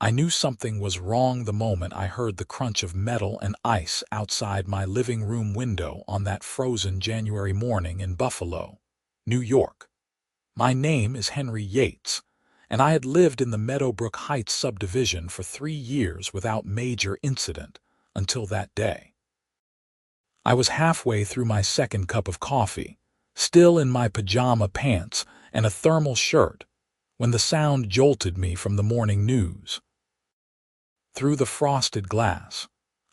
I knew something was wrong the moment I heard the crunch of metal and ice outside my living room window on that frozen January morning in Buffalo, New York. My name is Henry Yates, and I had lived in the Meadowbrook Heights subdivision for 3 years without major incident until that day. I was halfway through my second cup of coffee, still in my pajama pants and a thermal shirt, when the sound jolted me from the morning news. Through the frosted glass,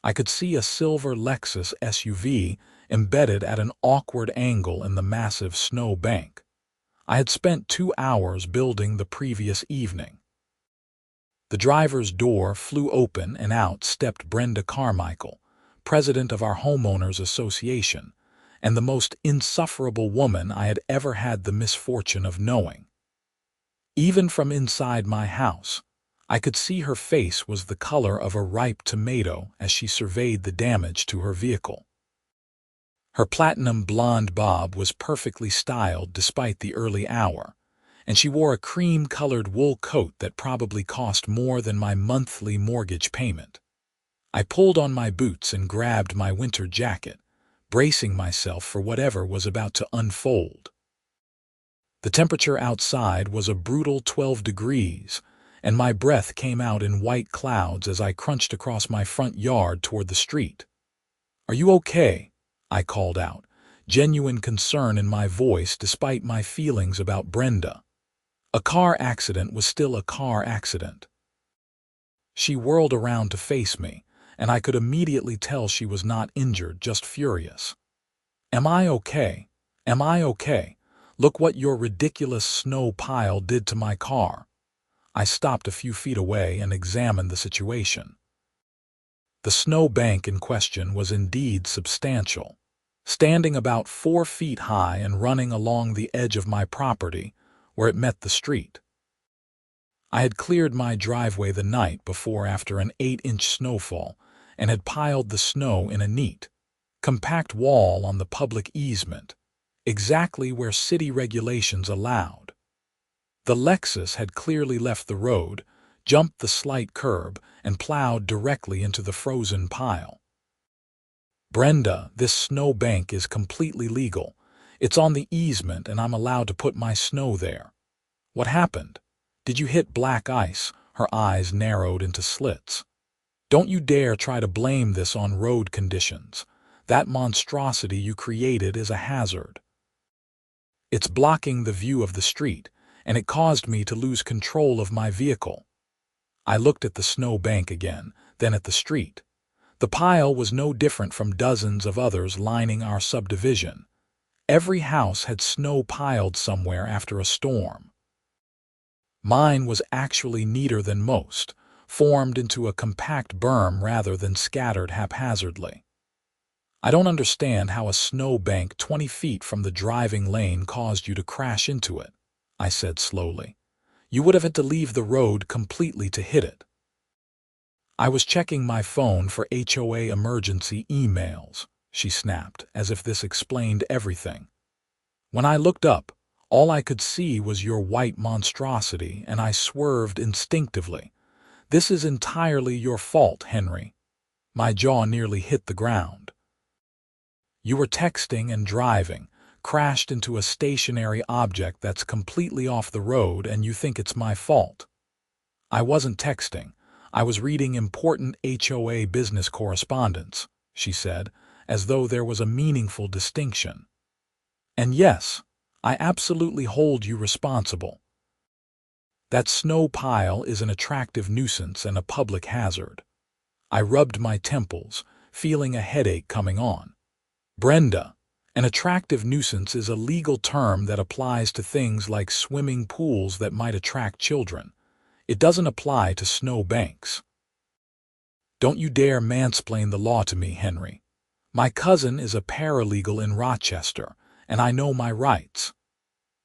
I could see a silver Lexus SUV embedded at an awkward angle in the massive snow bank I had spent 2 hours building the previous evening. The driver's door flew open and out stepped Brenda Carmichael, president of our homeowners association, and the most insufferable woman I had ever had the misfortune of knowing. Even from inside my house, I could see her face was the color of a ripe tomato as she surveyed the damage to her vehicle. Her platinum blonde bob was perfectly styled despite the early hour, and she wore a cream-colored wool coat that probably cost more than my monthly mortgage payment. I pulled on my boots and grabbed my winter jacket, bracing myself for whatever was about to unfold. The temperature outside was a brutal 12 degrees, and my breath came out in white clouds as I crunched across my front yard toward the street. "Are you okay?" I called out, genuine concern in my voice despite my feelings about Brenda. A car accident was still a car accident. She whirled around to face me, and I could immediately tell she was not injured, just furious. "Am I okay? Am I okay? Look what your ridiculous snow pile did to my car." I stopped a few feet away and examined the situation. The snow bank in question was indeed substantial, standing about 4 feet high and running along the edge of my property where it met the street. I had cleared my driveway the night before after an 8-inch snowfall and had piled the snow in a neat, compact wall on the public easement, exactly where city regulations allowed. The Lexus had clearly left the road, jumped the slight curb, and plowed directly into the frozen pile. "Brenda, this snow bank is completely legal. It's on the easement and I'm allowed to put my snow there. What happened? Did you hit black ice?" Her eyes narrowed into slits. "Don't you dare try to blame this on road conditions. That monstrosity you created is a hazard. It's blocking the view of the street, and it caused me to lose control of my vehicle." I looked at the snow bank again, then at the street. The pile was no different from dozens of others lining our subdivision. Every house had snow piled somewhere after a storm. Mine was actually neater than most, formed into a compact berm rather than scattered haphazardly. "I don't understand how a snow bank 20 feet from the driving lane caused you to crash into it," I said slowly. "You would have had to leave the road completely to hit it." "I was checking my phone for HOA emergency emails," she snapped, as if this explained everything. "When I looked up, all I could see was your white monstrosity, and I swerved instinctively. This is entirely your fault, Henry." My jaw nearly hit the ground. "You were texting and driving, crashed into a stationary object that's completely off the road, and you think it's my fault." "I wasn't texting. I was reading important HOA business correspondence," she said, as though there was a meaningful distinction. "And yes, I absolutely hold you responsible. That snow pile is an attractive nuisance and a public hazard." I rubbed my temples, feeling a headache coming on. "Brenda, an attractive nuisance is a legal term that applies to things like swimming pools that might attract children. It doesn't apply to snow banks." "Don't you dare mansplain the law to me, Henry. My cousin is a paralegal in Rochester, and I know my rights."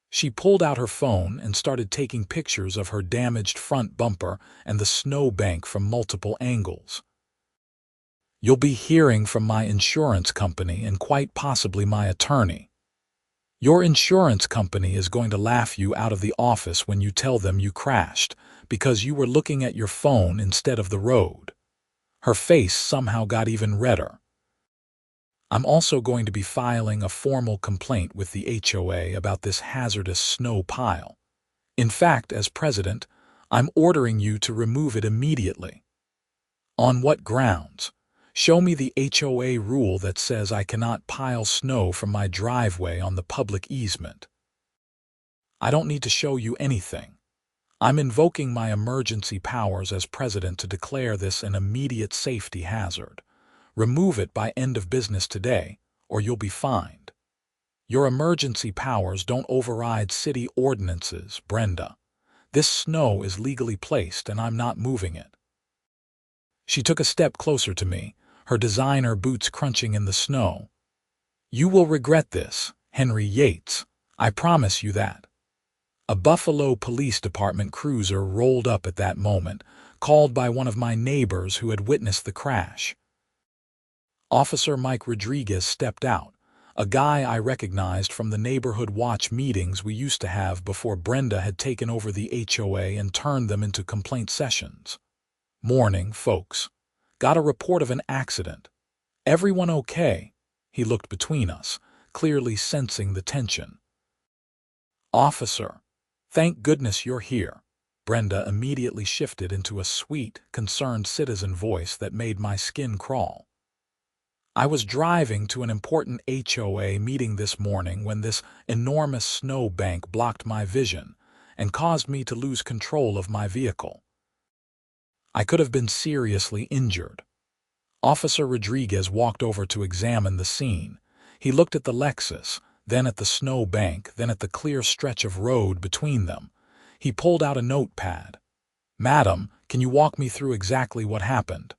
She pulled out her phone and started taking pictures of her damaged front bumper and the snow bank from multiple angles. "You'll be hearing from my insurance company and quite possibly my attorney. Your insurance company is going to laugh you out of the office when you tell them you crashed, because you were looking at your phone instead of the road." Her face somehow got even redder. "I'm also going to be filing a formal complaint with the HOA about this hazardous snow pile. In fact, as president, I'm ordering you to remove it immediately." "On what grounds? Show me the HOA rule that says I cannot pile snow from my driveway on the public easement." "I don't need to show you anything. I'm invoking my emergency powers as president to declare this an immediate safety hazard. Remove it by end of business today, or you'll be fined." "Your emergency powers don't override city ordinances, Brenda. This snow is legally placed and I'm not moving it." She took a step closer to me, her designer boots crunching in the snow. "You will regret this, Henry Yates. I promise you that." A Buffalo Police Department cruiser rolled up at that moment, called by one of my neighbors who had witnessed the crash. Officer Mike Rodriguez stepped out, a guy I recognized from the neighborhood watch meetings we used to have before Brenda had taken over the HOA and turned them into complaint sessions. "Morning, folks. Got a report of an accident. Everyone okay?" He looked between us, clearly sensing the tension. "Officer, thank goodness you're here." Brenda immediately shifted into a sweet, concerned citizen voice that made my skin crawl. "I was driving to an important HOA meeting this morning when this enormous snow bank blocked my vision and caused me to lose control of my vehicle. I could have been seriously injured." Officer Rodriguez walked over to examine the scene. He looked at the Lexus, then at the snow bank, then at the clear stretch of road between them. He pulled out a notepad. "Madam, can you walk me through exactly what happened?"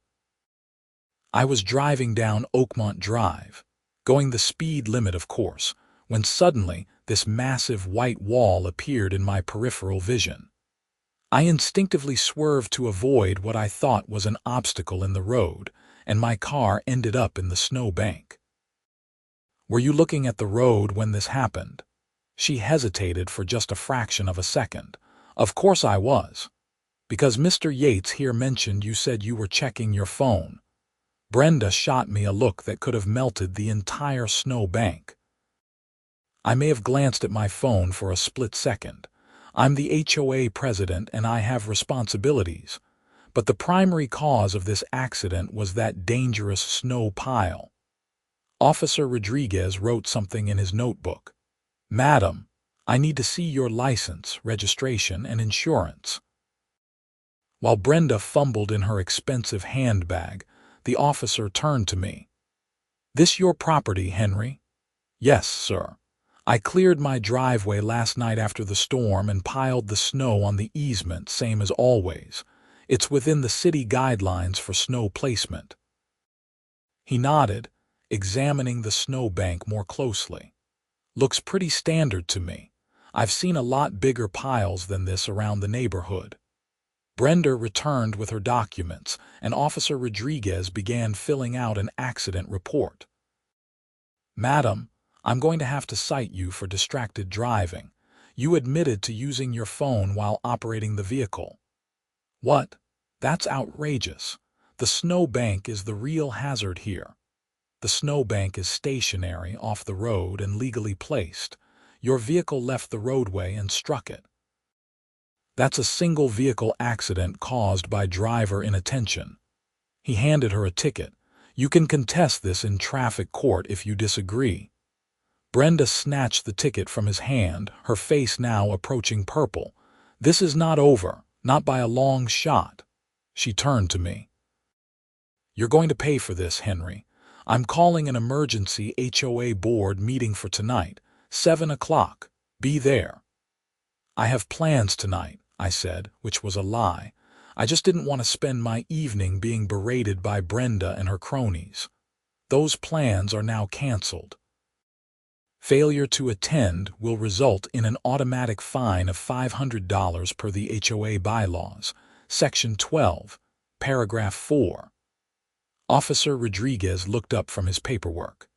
"I was driving down Oakmont Drive, going the speed limit, of course, when suddenly this massive white wall appeared in my peripheral vision. I instinctively swerved to avoid what I thought was an obstacle in the road, and my car ended up in the snow bank." "Were you looking at the road when this happened?" She hesitated for just a fraction of a second. "Of course I was. Because Mr. Yates here mentioned you said you were checking your phone." Brenda shot me a look that could have melted the entire snow bank. I may have glanced at my phone for a split second. I'm the HOA president and I have responsibilities. But the primary cause of this accident was that dangerous snow pile. Officer Rodriguez wrote something in his notebook. "Madam, I need to see your license, registration, and insurance." While Brenda fumbled in her expensive handbag, the officer turned to me. "This your property, Henry?" "Yes, sir. I cleared my driveway last night after the storm and piled the snow on the easement, same as always. It's within the city guidelines for snow placement." He nodded, examining the snow bank more closely. "Looks pretty standard to me. I've seen a lot bigger piles than this around the neighborhood." Brenda returned with her documents, and Officer Rodriguez began filling out an accident report. "Madam, I'm going to have to cite you for distracted driving. You admitted to using your phone while operating the vehicle." "What? That's outrageous. The snow bank is the real hazard here." "The snow bank is stationary off the road and legally placed. Your vehicle left the roadway and struck it. That's a single vehicle accident caused by driver inattention." He handed her a ticket. "You can contest this in traffic court if you disagree." Brenda snatched the ticket from his hand, her face now approaching purple. "This is not over, not by a long shot." She turned to me. "You're going to pay for this, Henry. I'm calling an emergency HOA board meeting for tonight, 7 o'clock. Be there." "I have plans tonight," I said, which was a lie. I just didn't want to spend my evening being berated by Brenda and her cronies. "Those plans are now canceled. Failure to attend will result in an automatic fine of $500 per the HOA bylaws, Section 12, Paragraph 4. Officer Rodriguez looked up from his paperwork.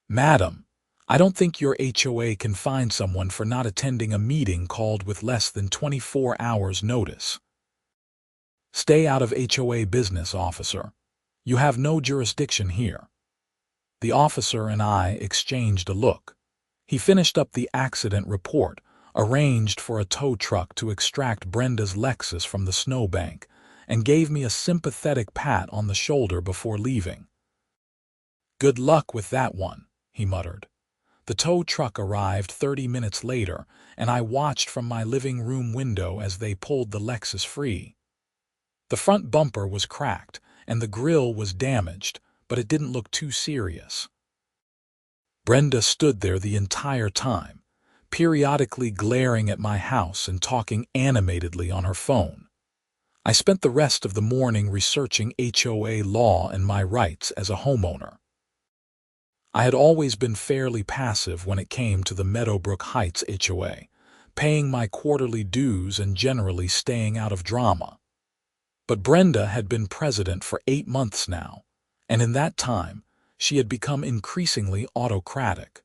"Madam, I don't think your HOA can fine someone for not attending a meeting called with less than 24 hours' notice." Stay out of HOA business, officer. You have no jurisdiction here." The officer and I exchanged a look. He finished up the accident report, arranged for a tow truck to extract Brenda's Lexus from the snowbank, and gave me a sympathetic pat on the shoulder before leaving. "Good luck with that one," he muttered. The tow truck arrived 30 minutes later, and I watched from my living room window as they pulled the Lexus free. The front bumper was cracked, and the grille was damaged, but it didn't look too serious. Brenda stood there the entire time, periodically glaring at my house and talking animatedly on her phone. I spent the rest of the morning researching HOA law and my rights as a homeowner. I had always been fairly passive when it came to the Meadowbrook Heights HOA, paying my quarterly dues and generally staying out of drama. But Brenda had been president for 8 months now, and in that time, she had become increasingly autocratic.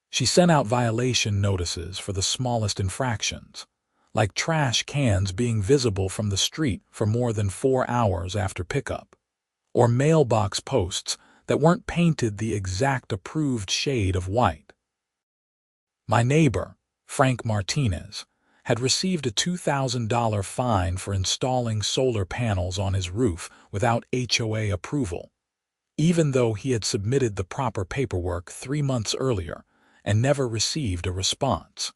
She sent out violation notices for the smallest infractions, like trash cans being visible from the street for more than 4 hours after pickup, or mailbox posts that weren't painted the exact approved shade of white. My neighbor, Frank Martinez, had received a $2,000 fine for installing solar panels on his roof without HOA approval, even though he had submitted the proper paperwork 3 months earlier and never received a response.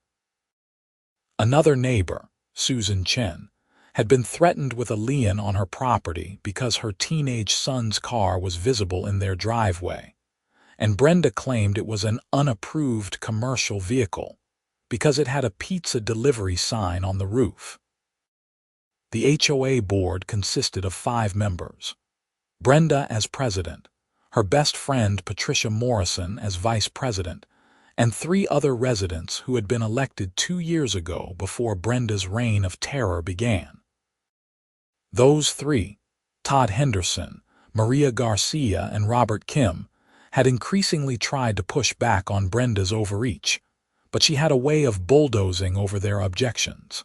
Another neighbor, Susan Chen, had been threatened with a lien on her property because her teenage son's car was visible in their driveway, and Brenda claimed it was an unapproved commercial vehicle because it had a pizza delivery sign on the roof. The HOA board consisted of 5 members. Brenda as president, her best friend Patricia Morrison as vice president, and 3 other residents who had been elected 2 years ago before Brenda's reign of terror began. Those 3, Todd Henderson, Maria Garcia, and Robert Kim, had increasingly tried to push back on Brenda's overreach, but she had a way of bulldozing over their objections.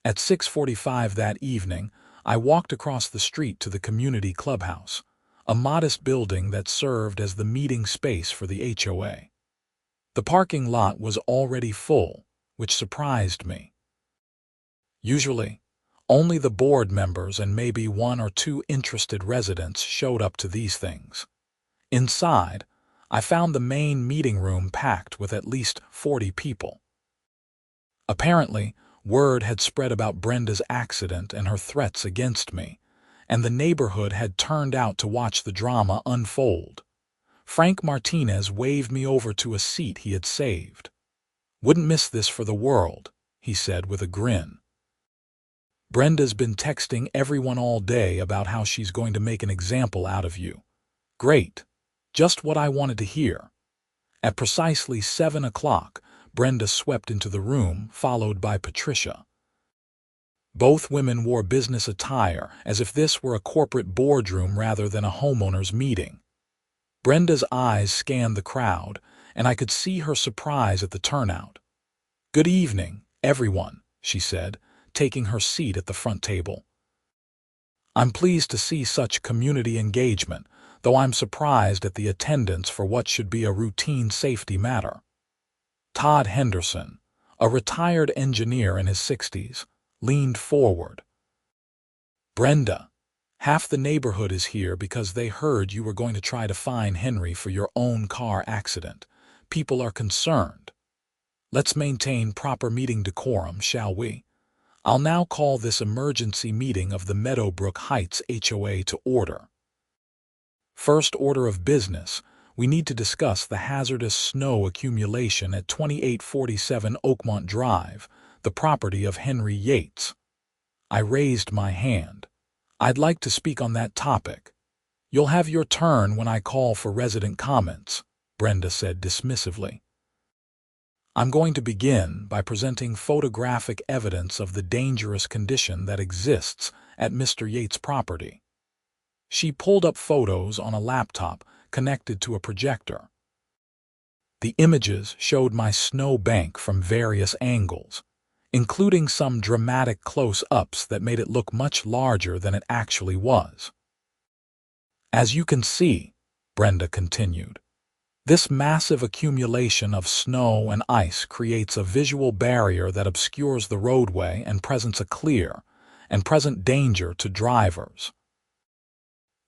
At 6:45 that evening, I walked across the street to the community clubhouse, a modest building that served as the meeting space for the HOA. The parking lot was already full, which surprised me. Usually, only the board members and maybe 1 or 2 interested residents showed up to these things. Inside, I found the main meeting room packed with at least 40 people. Apparently, word had spread about Brenda's accident and her threats against me, and the neighborhood had turned out to watch the drama unfold. Frank Martinez waved me over to a seat he had saved. "Wouldn't miss this for the world," he said with a grin. "Brenda's been texting everyone all day about how she's going to make an example out of you." "Great. Just what I wanted to hear." At precisely 7 o'clock, Brenda swept into the room, followed by Patricia. Both women wore business attire, as if this were a corporate boardroom rather than a homeowners' meeting. Brenda's eyes scanned the crowd, and I could see her surprise at the turnout. "Good evening, everyone," she said, taking her seat at the front table. "I'm pleased to see such community engagement, though I'm surprised at the attendance for what should be a routine safety matter." Todd Henderson, a retired engineer in his 60s, leaned forward. "Brenda, half the neighborhood is here because they heard you were going to try to fine Henry for your own car accident. People are concerned. Let's maintain proper meeting decorum, shall we? I'll now call this emergency meeting of the Meadowbrook Heights HOA to order. First order of business, we need to discuss the hazardous snow accumulation at 2847 Oakmont Drive, the property of Henry Yates." I raised my hand. "I'd like to speak on that topic." "You'll have your turn when I call for resident comments," Brenda said dismissively. "I'm going to begin by presenting photographic evidence of the dangerous condition that exists at Mr. Yates' property." She pulled up photos on a laptop connected to a projector. The images showed my snow bank from various angles, including some dramatic close-ups that made it look much larger than it actually was. As you can see, Brenda continued, this massive accumulation of snow and ice creates a visual barrier that obscures the roadway and presents a clear and present danger to drivers.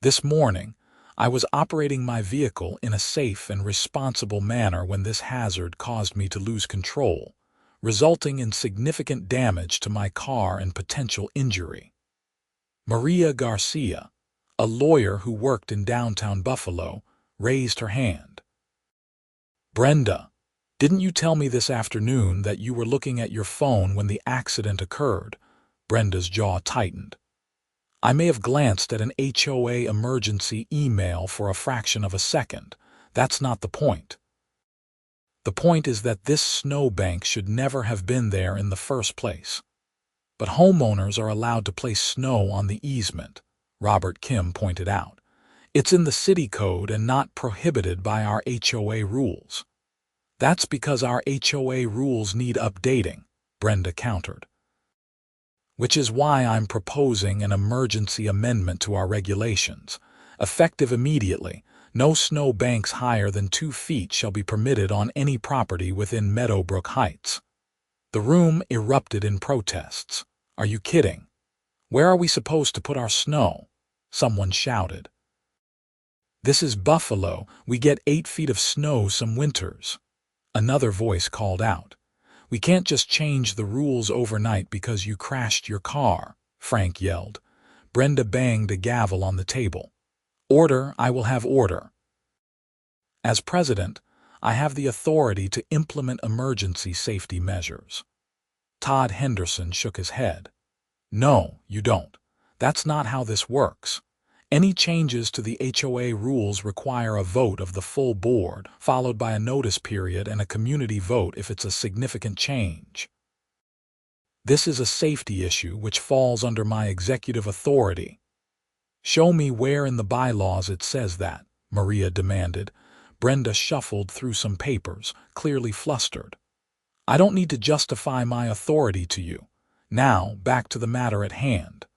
This morning, I was operating my vehicle in a safe and responsible manner when this hazard caused me to lose control, resulting in significant damage to my car and potential injury. Maria Garcia, a lawyer who worked in downtown Buffalo, raised her hand. Brenda, didn't you tell me this afternoon that you were looking at your phone when the accident occurred? Brenda's jaw tightened. I may have glanced at an HOA emergency email for a fraction of a second. That's not the point. The point is that this snowbank should never have been there in the first place. But homeowners are allowed to place snow on the easement, Robert Kim pointed out. It's in the city code and not prohibited by our HOA rules. That's because our HOA rules need updating, Brenda countered. Which is why I'm proposing an emergency amendment to our regulations. Effective immediately, no snow banks higher than 2 feet shall be permitted on any property within Meadowbrook Heights. The room erupted in protests. Are you kidding? Where are we supposed to put our snow? Someone shouted. This is Buffalo. We get 8 feet of snow some winters. Another voice called out. We can't just change the rules overnight because you crashed your car, Frank yelled. Brenda banged a gavel on the table. Order, I will have order. As president, I have the authority to implement emergency safety measures. Todd Henderson shook his head. No, you don't. That's not how this works. Any changes to the HOA rules require a vote of the full board, followed by a notice period and a community vote if it's a significant change. This is a safety issue which falls under my executive authority. Show me where in the bylaws it says that, Maria demanded. Brenda shuffled through some papers, clearly flustered. I don't need to justify my authority to you. Now, back to the matter at hand.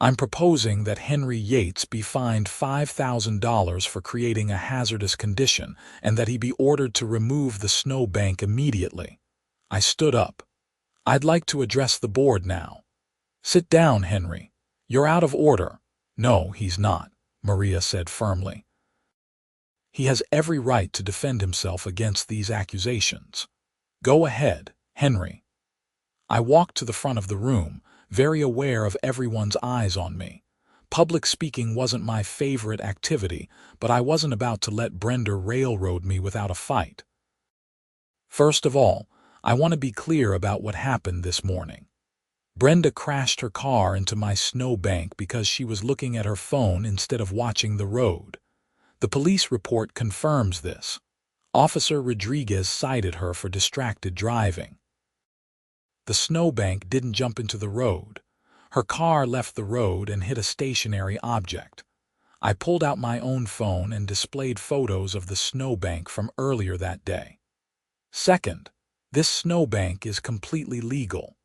I'm proposing that Henry Yates be fined $5,000 for creating a hazardous condition and that he be ordered to remove the snowbank immediately. I stood up. I'd like to address the board now. Sit down, Henry. You're out of order. No, he's not, Maria said firmly. He has every right to defend himself against these accusations. Go ahead, Henry. I walked to the front of the room, very aware of everyone's eyes on me. Public speaking wasn't my favorite activity, but I wasn't about to let Brenda railroad me without a fight. First of all, I want to be clear about what happened this morning. Brenda crashed her car into my snowbank because she was looking at her phone instead of watching the road. The police report confirms this. Officer Rodriguez cited her for distracted driving. The snowbank didn't jump into the road. Her car left the road and hit a stationary object. I pulled out my own phone and displayed photos of the snowbank from earlier that day. Second, this snowbank is completely legal.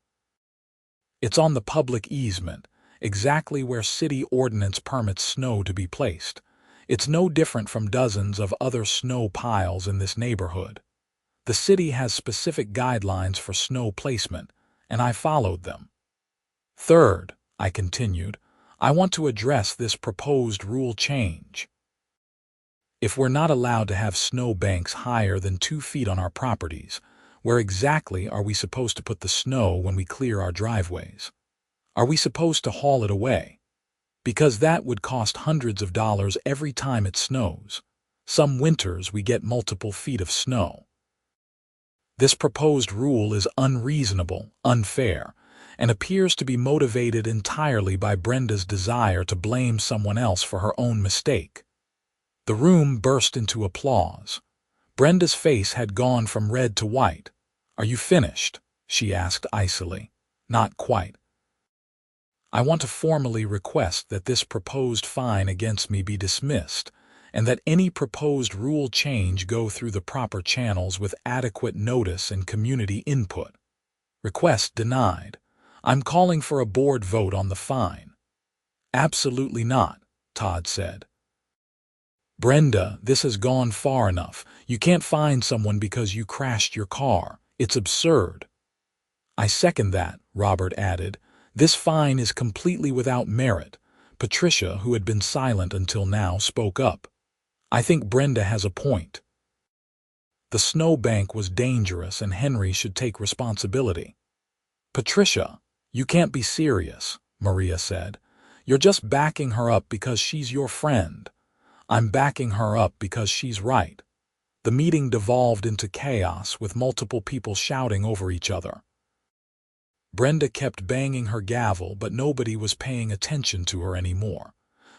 It's on the public easement, exactly where city ordinance permits snow to be placed. It's no different from dozens of other snow piles in this neighborhood. The city has specific guidelines for snow placement, and I followed them. Third, I continued, I want to address this proposed rule change. If we're not allowed to have snow banks higher than 2 feet on our properties, where exactly are we supposed to put the snow when we clear our driveways? Are we supposed to haul it away? Because that would cost hundreds of dollars every time it snows. Some winters we get multiple feet of snow. This proposed rule is unreasonable, unfair, and appears to be motivated entirely by Brenda's desire to blame someone else for her own mistake. The room burst into applause. Brenda's face had gone from red to white. Are you finished? She asked icily. Not quite. I want to formally request that this proposed fine against me be dismissed, and that any proposed rule change go through the proper channels with adequate notice and community input. Request denied. I'm calling for a board vote on the fine. Absolutely not, Todd said. Brenda, this has gone far enough. You can't fine someone because you crashed your car. It's absurd. I second that, Robert added. This fine is completely without merit. Patricia, who had been silent until now, spoke up. I think Brenda has a point. The snowbank was dangerous and Henry should take responsibility. Patricia, you can't be serious, Maria said. You're just backing her up because she's your friend. I'm backing her up because she's right. The meeting devolved into chaos with multiple people shouting over each other. Brenda kept banging her gavel, but nobody was paying attention to her anymore.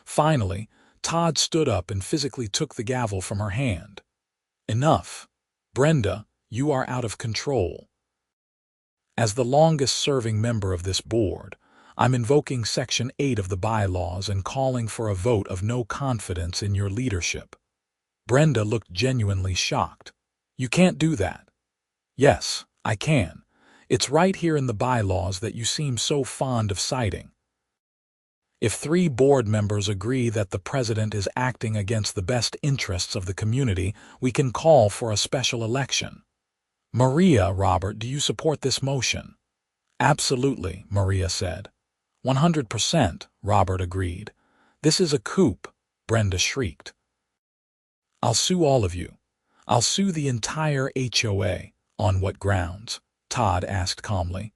Finally, Todd stood up and physically took the gavel from her hand. Enough. Brenda, you are out of control. As the longest-serving member of this board, I'm invoking Section 8 of the bylaws and calling for a vote of no confidence in your leadership. Brenda looked genuinely shocked. You can't do that. Yes, I can. It's right here in the bylaws that you seem so fond of citing. If 3 board members agree that the president is acting against the best interests of the community, we can call for a special election. Maria, Robert, do you support this motion? Absolutely, Maria said. 100%, Robert agreed. This is a coup, Brenda shrieked. I'll sue all of you. I'll sue the entire HOA. On what grounds? Todd asked calmly.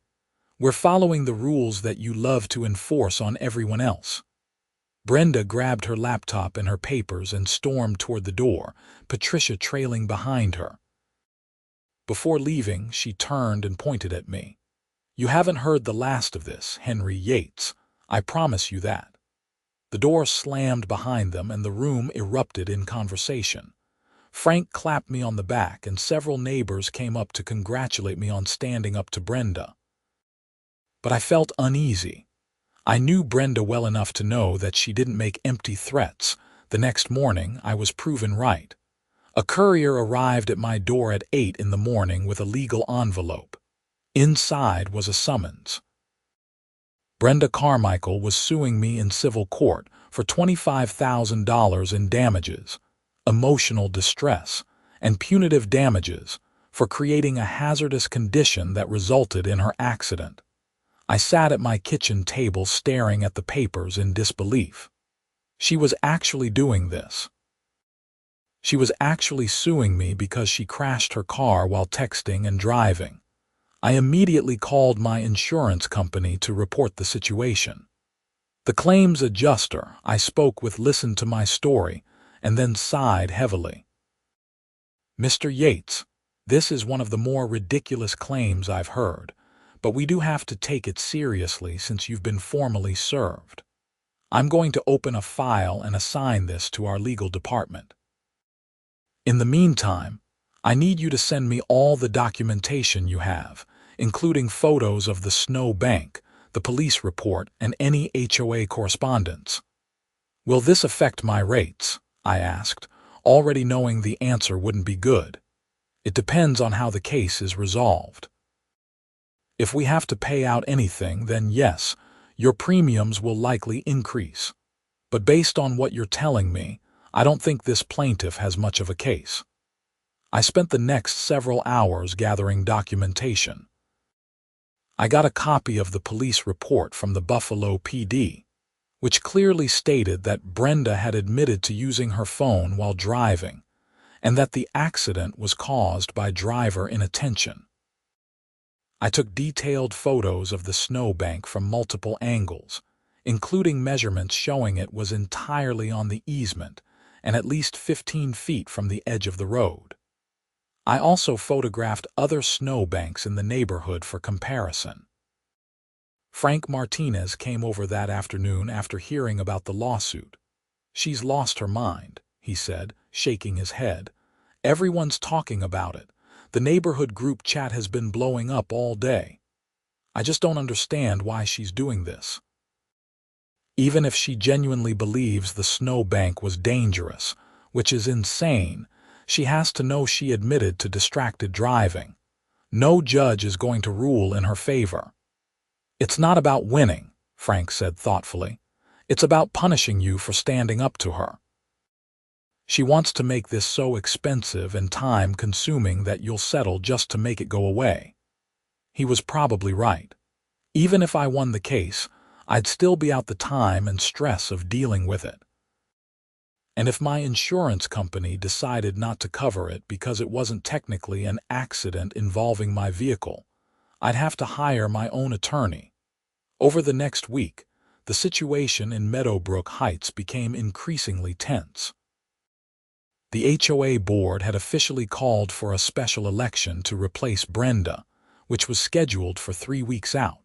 We're following the rules that you love to enforce on everyone else. Brenda grabbed her laptop and her papers and stormed toward the door, Patricia trailing behind her. Before leaving, she turned and pointed at me. You haven't heard the last of this, Henry Yates. I promise you that. The door slammed behind them and the room erupted in conversation. Frank clapped me on the back and several neighbors came up to congratulate me on standing up to Brenda. But I felt uneasy. I knew Brenda well enough to know that she didn't make empty threats. The next morning, I was proven right. A courier arrived at my door at 8 in the morning with a legal envelope. Inside was a summons. Brenda Carmichael was suing me in civil court for $25,000 in damages, emotional distress, and punitive damages for creating a hazardous condition that resulted in her accident. I sat at my kitchen table staring at the papers in disbelief. She was actually doing this. She was actually suing me because she crashed her car while texting and driving. I immediately called my insurance company to report the situation. The claims adjuster I spoke with listened to my story and then sighed heavily. Mr. Yates, this is one of the more ridiculous claims I've heard, but we do have to take it seriously since you've been formally served. I'm going to open a file and assign this to our legal department. In the meantime, I need you to send me all the documentation you have, including photos of the snow bank, the police report, and any HOA correspondence. Will this affect my rates? I asked, already knowing the answer wouldn't be good. It depends on how the case is resolved. If we have to pay out anything, then yes, your premiums will likely increase. But based on what you're telling me, I don't think this plaintiff has much of a case. I spent the next several hours gathering documentation. I got a copy of the police report from the Buffalo PD, which clearly stated that Brenda had admitted to using her phone while driving, and that the accident was caused by driver inattention. I took detailed photos of the snowbank from multiple angles, including measurements showing it was entirely on the easement and at least 15 feet from the edge of the road. I also photographed other snowbanks in the neighborhood for comparison. Frank Martinez came over that afternoon after hearing about the lawsuit. She's lost her mind, he said, shaking his head. Everyone's talking about it. The neighborhood group chat has been blowing up all day. I just don't understand why she's doing this. Even if she genuinely believes the snowbank was dangerous, which is insane, she has to know she admitted to distracted driving. No judge is going to rule in her favor. It's not about winning, Frank said thoughtfully. It's about punishing you for standing up to her. She wants to make this so expensive and time-consuming that you'll settle just to make it go away. He was probably right. Even if I won the case, I'd still be out the time and stress of dealing with it. And if my insurance company decided not to cover it because it wasn't technically an accident involving my vehicle, I'd have to hire my own attorney. Over the next week, the situation in Meadowbrook Heights became increasingly tense. The HOA board had officially called for a special election to replace Brenda, which was scheduled for 3 weeks out.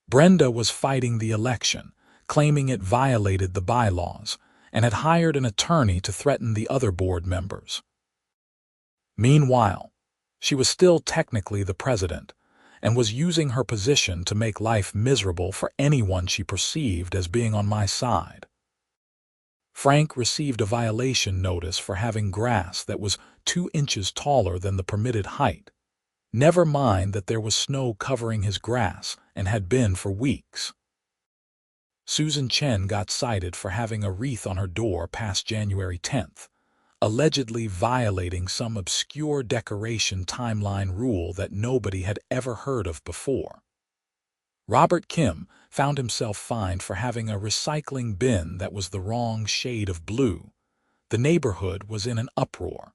Brenda was fighting the election, claiming it violated the bylaws, and had hired an attorney to threaten the other board members. Meanwhile, she was still technically the president, and was using her position to make life miserable for anyone she perceived as being on my side. Frank received a violation notice for having grass that was 2 inches taller than the permitted height. Never mind that there was snow covering his grass and had been for weeks. Susan Chen got cited for having a wreath on her door past January 10th, allegedly violating some obscure decoration timeline rule that nobody had ever heard of before. Robert Kim found himself fined for having a recycling bin that was the wrong shade of blue. The neighborhood was in an uproar.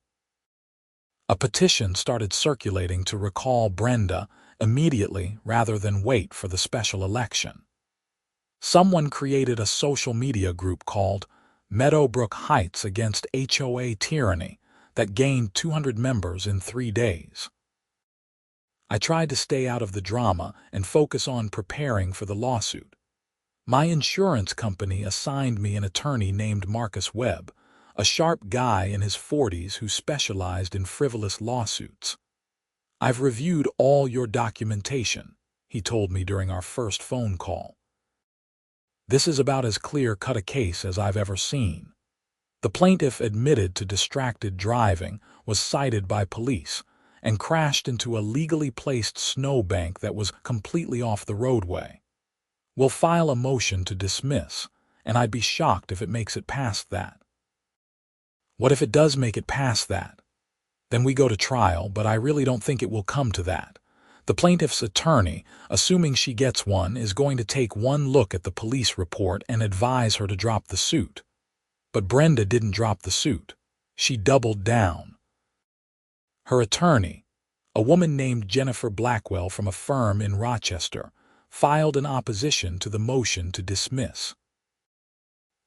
A petition started circulating to recall Brenda immediately rather than wait for the special election. Someone created a social media group called Meadowbrook Heights Against HOA Tyranny that gained 200 members in 3 days. I tried to stay out of the drama and focus on preparing for the lawsuit. My insurance company assigned me an attorney named Marcus Webb, a sharp guy in his 40s who specialized in frivolous lawsuits. "I've reviewed all your documentation," he told me during our first phone call. "This is about as clear-cut a case as I've ever seen." The plaintiff admitted to distracted driving, was cited by police, and crashed into a legally placed snowbank that was completely off the roadway. "We'll file a motion to dismiss, and I'd be shocked if it makes it past that." "What if it does make it past that?" "Then we go to trial, but I really don't think it will come to that. The plaintiff's attorney, assuming she gets one, is going to take one look at the police report and advise her to drop the suit." But Brenda didn't drop the suit. She doubled down. Her attorney, a woman named Jennifer Blackwell from a firm in Rochester, filed an opposition to the motion to dismiss.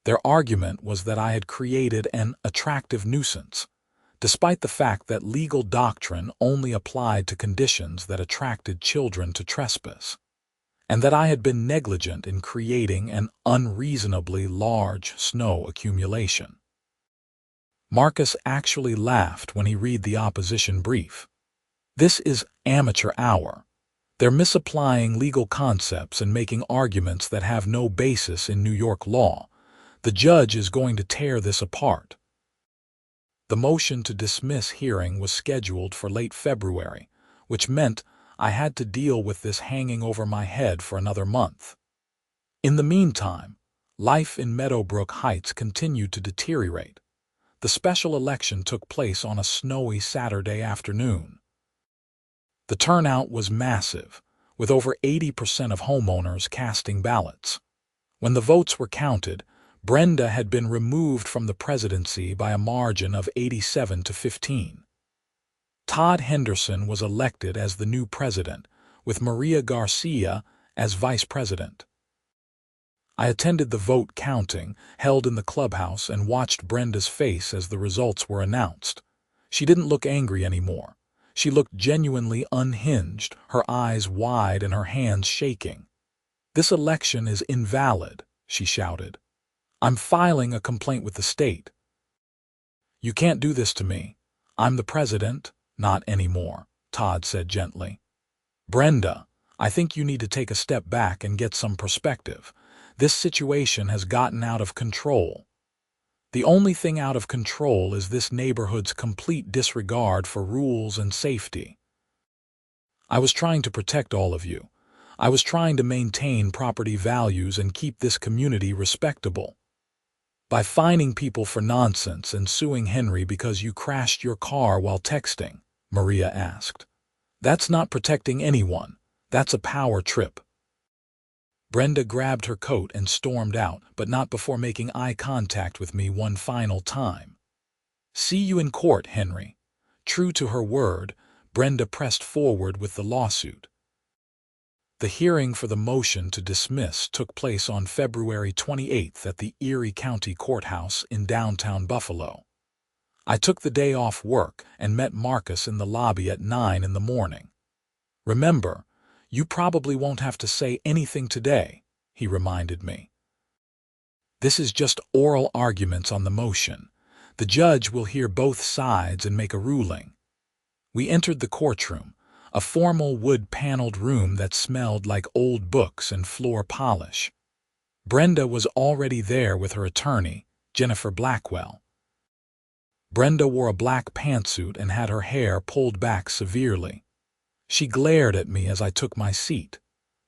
Their argument was that I had created an attractive nuisance, despite the fact that legal doctrine only applied to conditions that attracted children to trespass, and that I had been negligent in creating an unreasonably large snow accumulation. Marcus actually laughed when he read the opposition brief. "This is amateur hour. They're misapplying legal concepts and making arguments that have no basis in New York law. The judge is going to tear this apart." The motion to dismiss hearing was scheduled for late February, which meant I had to deal with this hanging over my head for another month. In the meantime, life in Meadowbrook Heights continued to deteriorate. The special election took place on a snowy Saturday afternoon. The turnout was massive, with over 80% of homeowners casting ballots. When the votes were counted, Brenda had been removed from the presidency by a margin of 87 to 15. Todd Henderson was elected as the new president, with Maria Garcia as vice president. I attended the vote counting, held in the clubhouse, and watched Brenda's face as the results were announced. She didn't look angry anymore. She looked genuinely unhinged, her eyes wide and her hands shaking. "This election is invalid," she shouted. "I'm filing a complaint with the state." "You can't do this to me. I'm the president." "Not anymore," Todd said gently. "Brenda, I think you need to take a step back and get some perspective. This situation has gotten out of control. The only thing out of control is this neighborhood's complete disregard for rules and safety." I was trying to protect all of you. I was trying to maintain property values and keep this community respectable. By fining people for nonsense and suing Henry because you crashed your car while texting, Maria asked. That's not protecting anyone. That's a power trip. Brenda grabbed her coat and stormed out, but not before making eye contact with me one final time. See you in court, Henry. True to her word, Brenda pressed forward with the lawsuit. The hearing for the motion to dismiss took place on February 28th at the Erie County Courthouse in downtown Buffalo. I took the day off work and met Marcus in the lobby at 9 in the morning. Remember, you probably won't have to say anything today, he reminded me. This is just oral arguments on the motion. The judge will hear both sides and make a ruling. We entered the courtroom, a formal wood-paneled room that smelled like old books and floor polish. Brenda was already there with her attorney, Jennifer Blackwell. Brenda wore a black pantsuit and had her hair pulled back severely. She glared at me as I took my seat.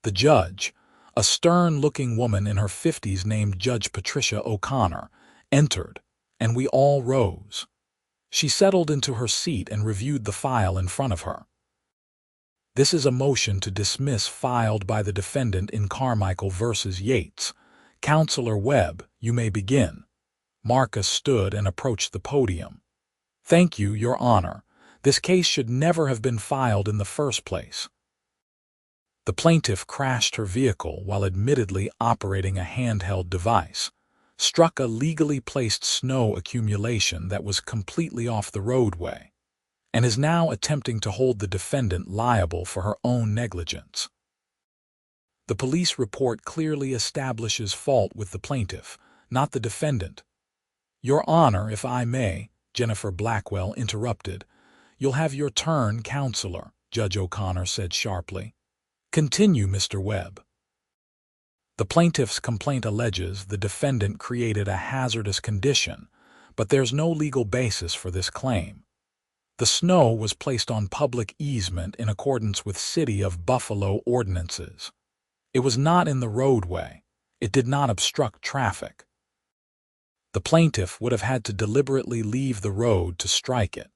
The judge, a stern-looking woman in her 50s named Judge Patricia O'Connor, entered, and we all rose. She settled into her seat and reviewed the file in front of her. This is a motion to dismiss filed by the defendant in Carmichael versus Yates. Counselor Webb, you may begin. Marcus stood and approached the podium. Thank you, Your Honor. This case should never have been filed in the first place. The plaintiff crashed her vehicle while admittedly operating a handheld device, struck a legally placed snow accumulation that was completely off the roadway, and is now attempting to hold the defendant liable for her own negligence. The police report clearly establishes fault with the plaintiff, not the defendant. Your Honor, if I may, Jennifer Blackwell interrupted. You'll have your turn, Counselor, Judge O'Connor said sharply. Continue, Mr. Webb. The plaintiff's complaint alleges the defendant created a hazardous condition, but there's no legal basis for this claim. The snow was placed on public easement in accordance with City of Buffalo ordinances. It was not in the roadway. It did not obstruct traffic. The plaintiff would have had to deliberately leave the road to strike it,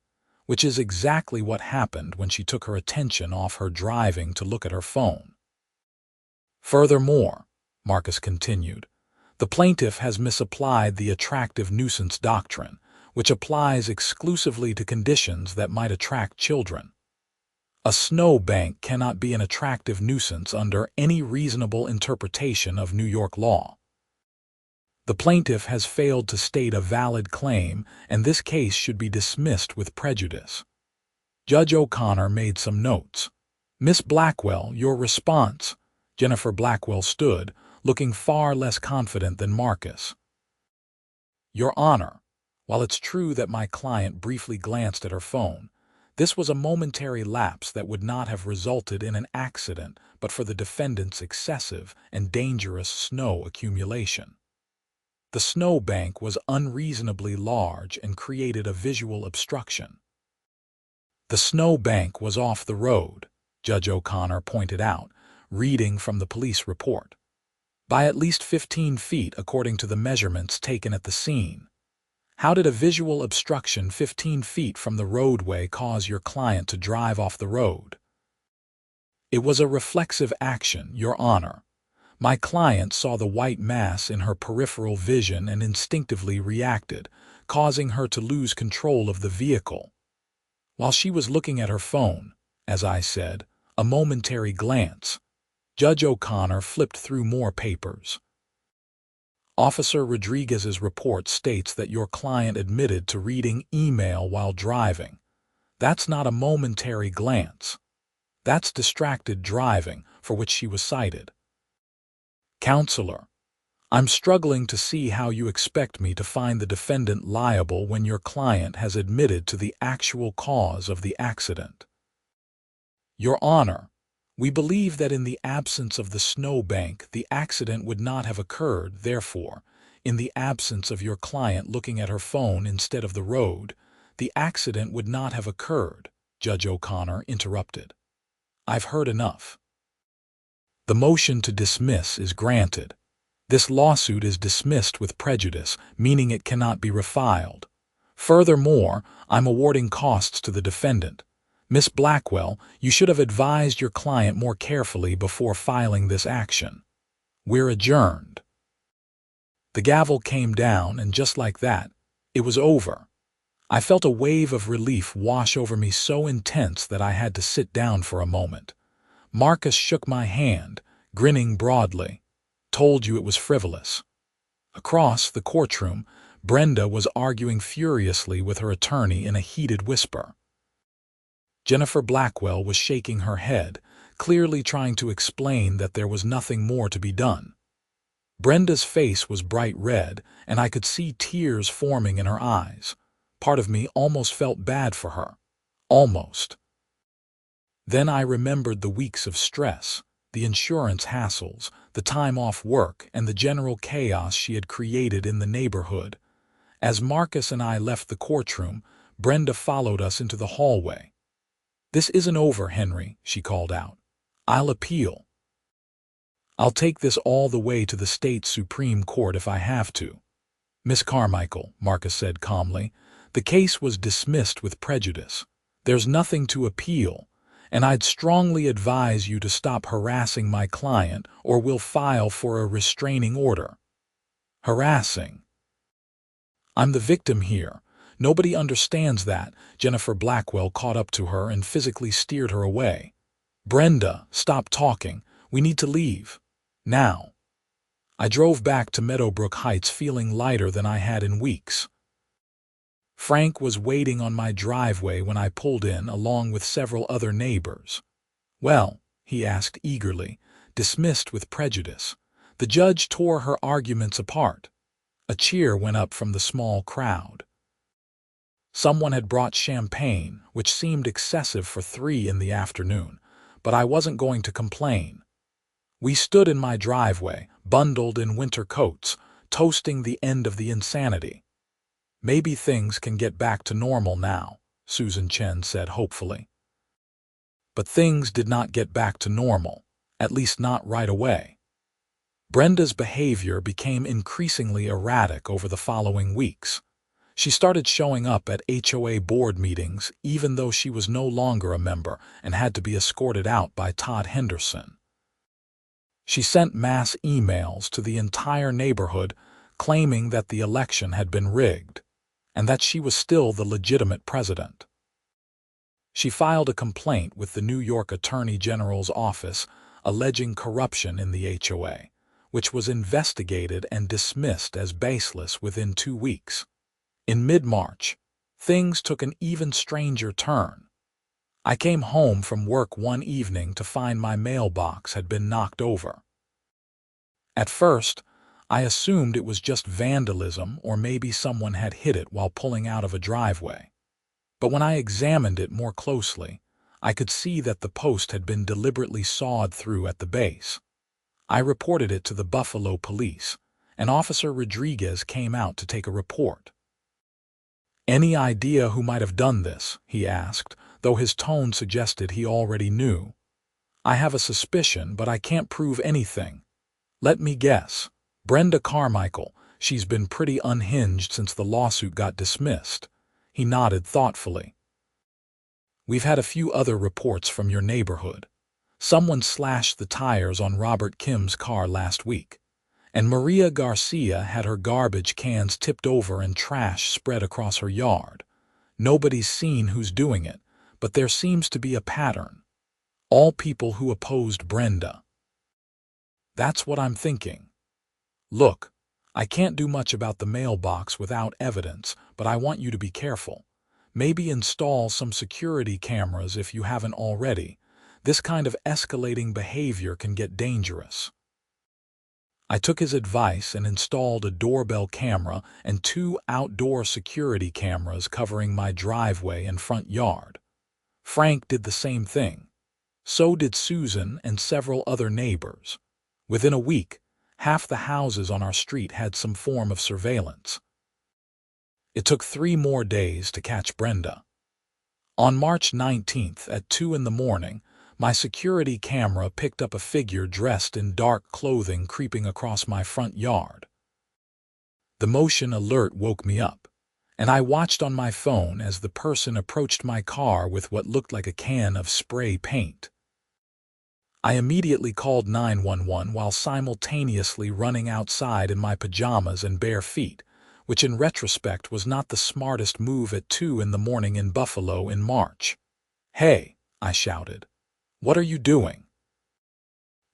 which is exactly what happened when she took her attention off her driving to look at her phone. Furthermore, Marcus continued, the plaintiff has misapplied the attractive nuisance doctrine, which applies exclusively to conditions that might attract children. A snow bank cannot be an attractive nuisance under any reasonable interpretation of New York law. The plaintiff has failed to state a valid claim, and this case should be dismissed with prejudice. Judge O'Connor made some notes. Miss Blackwell, your response. Jennifer Blackwell stood, looking far less confident than Marcus. Your Honor, while it's true that my client briefly glanced at her phone, this was a momentary lapse that would not have resulted in an accident but for the defendant's excessive and dangerous snow accumulation. The snow bank was unreasonably large and created a visual obstruction. The snow bank was off the road, Judge O'Connor pointed out, reading from the police report, by at least 15 feet according to the measurements taken at the scene. How did a visual obstruction 15 feet from the roadway cause your client to drive off the road? It was a reflexive action, Your Honor. My client saw the white mass in her peripheral vision and instinctively reacted, causing her to lose control of the vehicle. While she was looking at her phone, as I said, a momentary glance, Judge O'Connor flipped through more papers. Officer Rodriguez's report states that your client admitted to reading email while driving. That's not a momentary glance. That's distracted driving, for which she was cited. Counselor, I'm struggling to see how you expect me to find the defendant liable when your client has admitted to the actual cause of the accident. Your Honor, we believe that in the absence of the snow bank, the accident would not have occurred. Therefore, in the absence of your client looking at her phone instead of the road, the accident would not have occurred, Judge O'Connor interrupted. I've heard enough. The motion to dismiss is granted. This lawsuit is dismissed with prejudice, meaning it cannot be refiled. Furthermore, I'm awarding costs to the defendant. Miss Blackwell, you should have advised your client more carefully before filing this action. We're adjourned. The gavel came down, and just like that, it was over. I felt a wave of relief wash over me so intense that I had to sit down for a moment. Marcus shook my hand, grinning broadly. Told you it was frivolous. Across the courtroom, Brenda was arguing furiously with her attorney in a heated whisper. Jennifer Blackwell was shaking her head, clearly trying to explain that there was nothing more to be done. Brenda's face was bright red, and I could see tears forming in her eyes. Part of me almost felt bad for her. Almost. Then I remembered the weeks of stress, the insurance hassles, the time off work, and the general chaos she had created in the neighborhood. As Marcus and I left the courtroom, Brenda followed us into the hallway. "This isn't over, Henry," she called out. "I'll appeal. I'll take this all the way to the state Supreme Court if I have to." "Miss Carmichael," Marcus said calmly, "the case was dismissed with prejudice. There's nothing to appeal, and I'd strongly advise you to stop harassing my client or we'll file for a restraining order." "Harassing? I'm the victim here. Nobody understands that." Jennifer Blackwell caught up to her and physically steered her away. "Brenda, stop talking. We need to leave. Now." I drove back to Meadowbrook Heights feeling lighter than I had in weeks. Frank was waiting on my driveway when I pulled in, along with several other neighbors. "Well," he asked eagerly, "dismissed with prejudice." The judge tore her arguments apart. A cheer went up from the small crowd. Someone had brought champagne, which seemed excessive for 3 in the afternoon, but I wasn't going to complain. We stood in my driveway, bundled in winter coats, toasting the end of the insanity. "Maybe things can get back to normal now," Susan Chen said hopefully. But things did not get back to normal, at least not right away. Brenda's behavior became increasingly erratic over the following weeks. She started showing up at HOA board meetings even though she was no longer a member and had to be escorted out by Todd Henderson. She sent mass emails to the entire neighborhood claiming that the election had been rigged and that she was still the legitimate president. She filed a complaint with the New York Attorney General's office alleging corruption in the HOA, which was investigated and dismissed as baseless within 2 weeks. In mid-March, things took an even stranger turn. I came home from work one evening to find my mailbox had been knocked over. At first, I assumed it was just vandalism or maybe someone had hit it while pulling out of a driveway. But when I examined it more closely, I could see that the post had been deliberately sawed through at the base. I reported it to the Buffalo police, and Officer Rodriguez came out to take a report. "Any idea who might have done this?" he asked, though his tone suggested he already knew. "I have a suspicion, but I can't prove anything. Let me guess. Brenda Carmichael. She's been pretty unhinged since the lawsuit got dismissed." He nodded thoughtfully. "We've had a few other reports from your neighborhood. Someone slashed the tires on Robert Kim's car last week, and Maria Garcia had her garbage cans tipped over and trash spread across her yard. Nobody's seen who's doing it, but there seems to be a pattern. All people who opposed Brenda." "That's what I'm thinking. Look, I can't do much about the mailbox without evidence, but I want you to be careful. Maybe install some security cameras if you haven't already. This kind of escalating behavior can get dangerous." I took his advice and installed a doorbell camera and 2 outdoor security cameras covering my driveway and front yard. Frank did the same thing. So did Susan and several other neighbors. Within a week, half the houses on our street had some form of surveillance. It took 3 more days to catch Brenda. On March 19th at 2 in the morning, My security camera picked up a figure dressed in dark clothing creeping across my front yard. The motion alert woke me up, and I watched on my phone as the person approached my car with what looked like a can of spray paint. I immediately called 911 while simultaneously running outside in my pajamas and bare feet, which in retrospect was not the smartest move at 2 a.m. in Buffalo in March. "Hey," I shouted. "What are you doing?"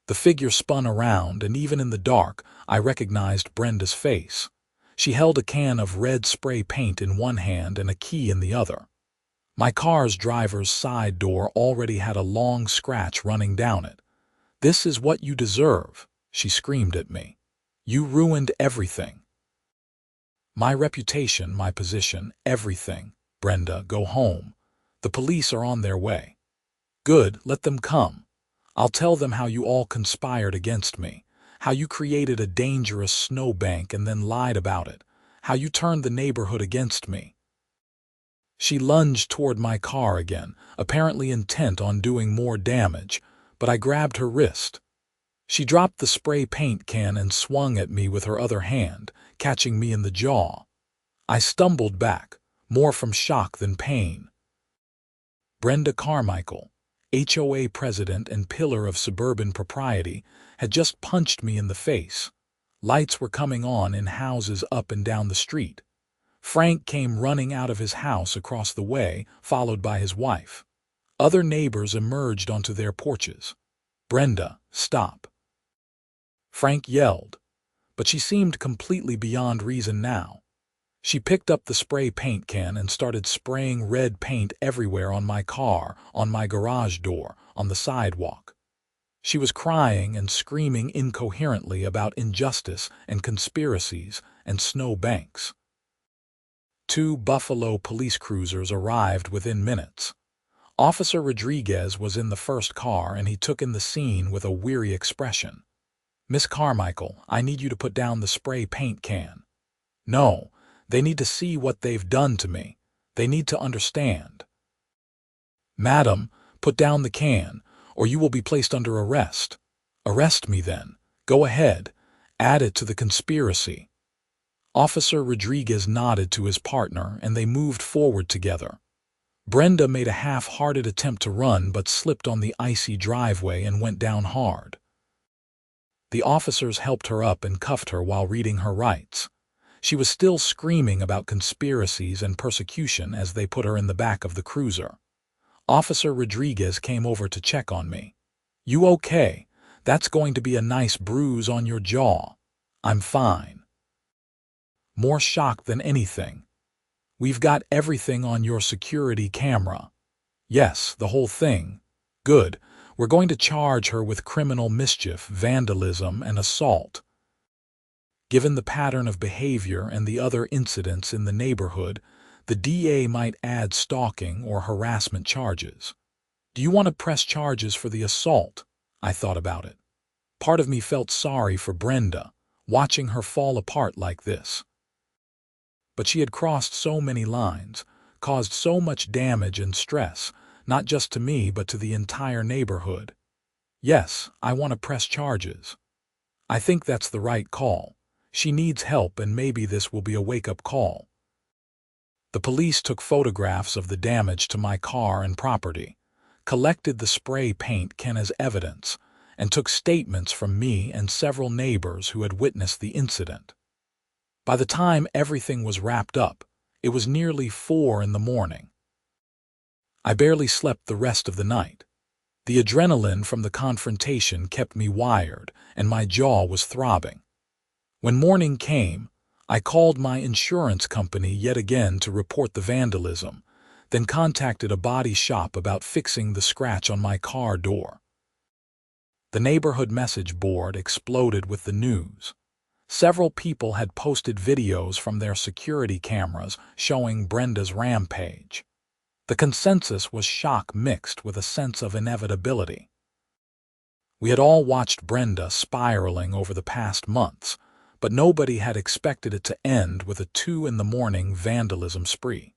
The figure spun around, and even in the dark, I recognized Brenda's face. She held a can of red spray paint in one hand and a key in the other. My car's driver's side door already had a long scratch running down it. "This is what you deserve," she screamed at me. "You ruined everything." My reputation, my position, everything. "Brenda, go home. The police are on their way." "Good, let them come. I'll tell them how you all conspired against me, how you created a dangerous snowbank and then lied about it, how you turned the neighborhood against me." She lunged toward my car again, apparently intent on doing more damage, but I grabbed her wrist. She dropped the spray paint can and swung at me with her other hand, catching me in the jaw. I stumbled back, more from shock than pain. Brenda Carmichael, HOA president and pillar of suburban propriety, had just punched me in the face. Lights were coming on in houses up and down the street. Frank came running out of his house across the way, followed by his wife. Other neighbors emerged onto their porches. "Brenda, stop!" Frank yelled, but she seemed completely beyond reason now. She picked up the spray paint can and started spraying red paint everywhere on my car, on my garage door, on the sidewalk. She was crying and screaming incoherently about injustice and conspiracies and snow banks. 2 Buffalo police cruisers arrived within minutes. Officer Rodriguez was in the first car, and he took in the scene with a weary expression. "Miss Carmichael, I need you to put down the spray paint can." "No. They need to see what they've done to me. They need to understand." "Madam, put down the can, or you will be placed under arrest." "Arrest me then. Go ahead. Add it to the conspiracy." Officer Rodriguez nodded to his partner, and they moved forward together. Brenda made a half-hearted attempt to run but slipped on the icy driveway and went down hard. The officers helped her up and cuffed her while reading her rights. She was still screaming about conspiracies and persecution as they put her in the back of the cruiser. Officer Rodriguez came over to check on me. "You okay? That's going to be a nice bruise on your jaw." "I'm fine." More shocked than anything. "We've got everything on your security camera." "Yes, the whole thing." "Good. We're going to charge her with criminal mischief, vandalism, and assault." Given the pattern of behavior and the other incidents in the neighborhood, the DA might add stalking or harassment charges. "Do you want to press charges for the assault?" I thought about it. Part of me felt sorry for Brenda, watching her fall apart like this. But she had crossed so many lines, caused so much damage and stress, not just to me but to the entire neighborhood. Yes, I want to press charges. I think that's the right call. She needs help, and maybe this will be a wake-up call. The police took photographs of the damage to my car and property, collected the spray paint can as evidence, and took statements from me and several neighbors who had witnessed the incident. By the time everything was wrapped up, it was nearly 4 a.m. I barely slept the rest of the night. The adrenaline from the confrontation kept me wired, and my jaw was throbbing. When morning came, I called my insurance company yet again to report the vandalism, then contacted a body shop about fixing the scratch on my car door. The neighborhood message board exploded with the news. Several people had posted videos from their security cameras showing Brenda's rampage. The consensus was shock mixed with a sense of inevitability. We had all watched Brenda spiraling over the past months, but nobody had expected it to end with a 2 a.m. vandalism spree.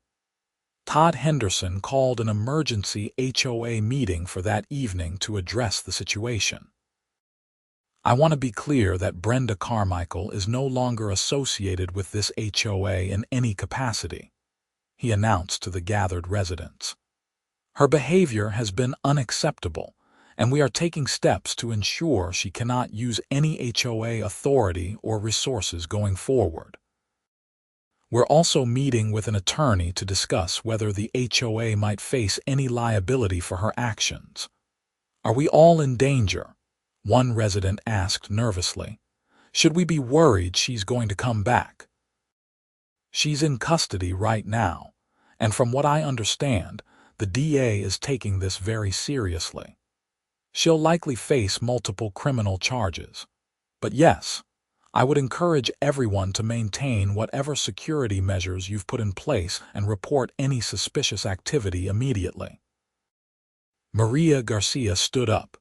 Todd Henderson called an emergency HOA meeting for that evening to address the situation. I want to be clear that Brenda Carmichael is no longer associated with this HOA in any capacity, he announced to the gathered residents. Her behavior has been unacceptable, and we are taking steps to ensure she cannot use any HOA authority or resources going forward. We're also meeting with an attorney to discuss whether the HOA might face any liability for her actions. Are we all in danger? One resident asked nervously. Should we be worried she's going to come back? She's in custody right now, and from what I understand, the DA is taking this very seriously. She'll likely face multiple criminal charges. But yes, I would encourage everyone to maintain whatever security measures you've put in place and report any suspicious activity immediately. Maria Garcia stood up.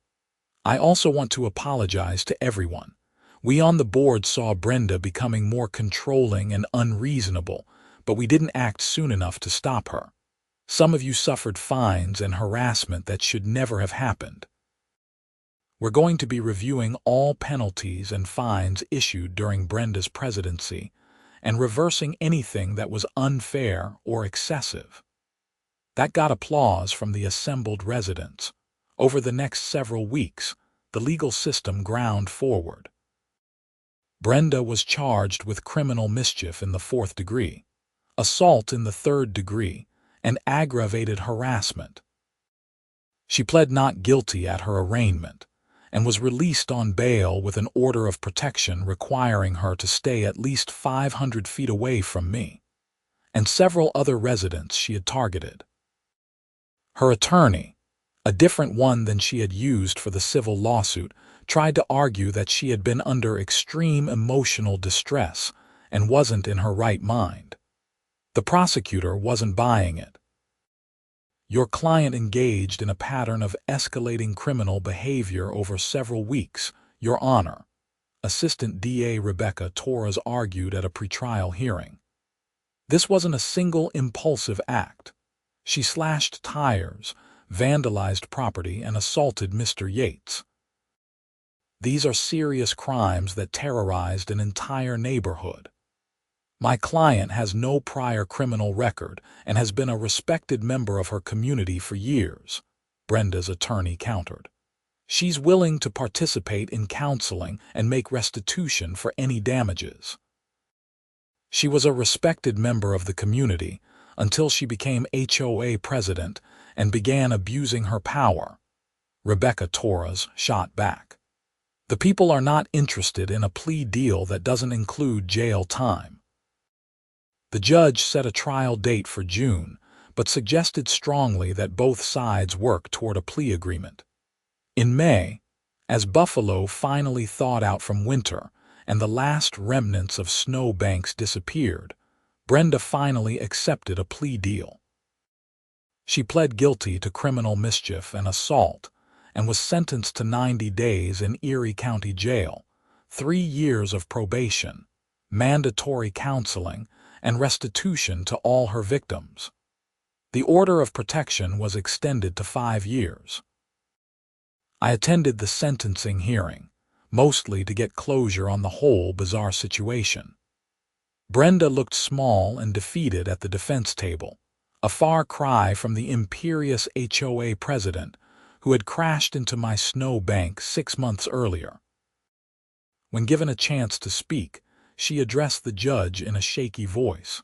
I also want to apologize to everyone. We on the board saw Brenda becoming more controlling and unreasonable, but we didn't act soon enough to stop her. Some of you suffered fines and harassment that should never have happened. We're going to be reviewing all penalties and fines issued during Brenda's presidency and reversing anything that was unfair or excessive. That got applause from the assembled residents. Over the next several weeks, the legal system ground forward. Brenda was charged with criminal mischief in the 4th degree, assault in the 3rd degree, and aggravated harassment. She pled not guilty at her arraignment and was released on bail with an order of protection requiring her to stay at least 500 feet away from me and several other residents she had targeted. Her attorney, a different one than she had used for the civil lawsuit, tried to argue that she had been under extreme emotional distress and wasn't in her right mind. The prosecutor wasn't buying it. Your client engaged in a pattern of escalating criminal behavior over several weeks, Your Honor, Assistant DA Rebecca Torres argued at a pretrial hearing. This wasn't a single impulsive act. She slashed tires, vandalized property, and assaulted Mr. Yates. These are serious crimes that terrorized an entire neighborhood. My client has no prior criminal record and has been a respected member of her community for years, Brenda's attorney countered. She's willing to participate in counseling and make restitution for any damages. She was a respected member of the community until she became HOA president and began abusing her power, Rebecca Torres shot back. The people are not interested in a plea deal that doesn't include jail time. The judge set a trial date for June, but suggested strongly that both sides work toward a plea agreement. In May, as Buffalo finally thawed out from winter and the last remnants of snow banks disappeared, Brenda finally accepted a plea deal. She pled guilty to criminal mischief and assault and was sentenced to 90 days in Erie County Jail, 3 years of probation, mandatory counseling, and restitution to all her victims. The order of protection was extended to 5 years. I attended the sentencing hearing, mostly to get closure on the whole bizarre situation. Brenda looked small and defeated at the defense table, a far cry from the imperious HOA president who had crashed into my snow bank 6 months earlier. When given a chance to speak, she addressed the judge in a shaky voice.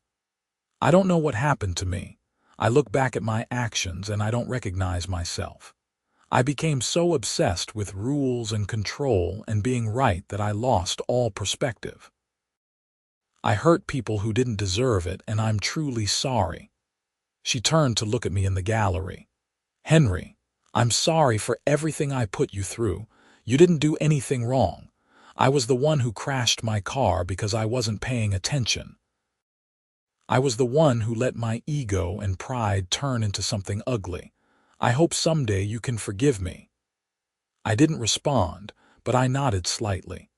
I don't know what happened to me. I look back at my actions and I don't recognize myself. I became so obsessed with rules and control and being right that I lost all perspective. I hurt people who didn't deserve it, and I'm truly sorry. She turned to look at me in the gallery. Henry, I'm sorry for everything I put you through. You didn't do anything wrong. I was the one who crashed my car because I wasn't paying attention. I was the one who let my ego and pride turn into something ugly. I hope someday you can forgive me. I didn't respond, but I nodded slightly.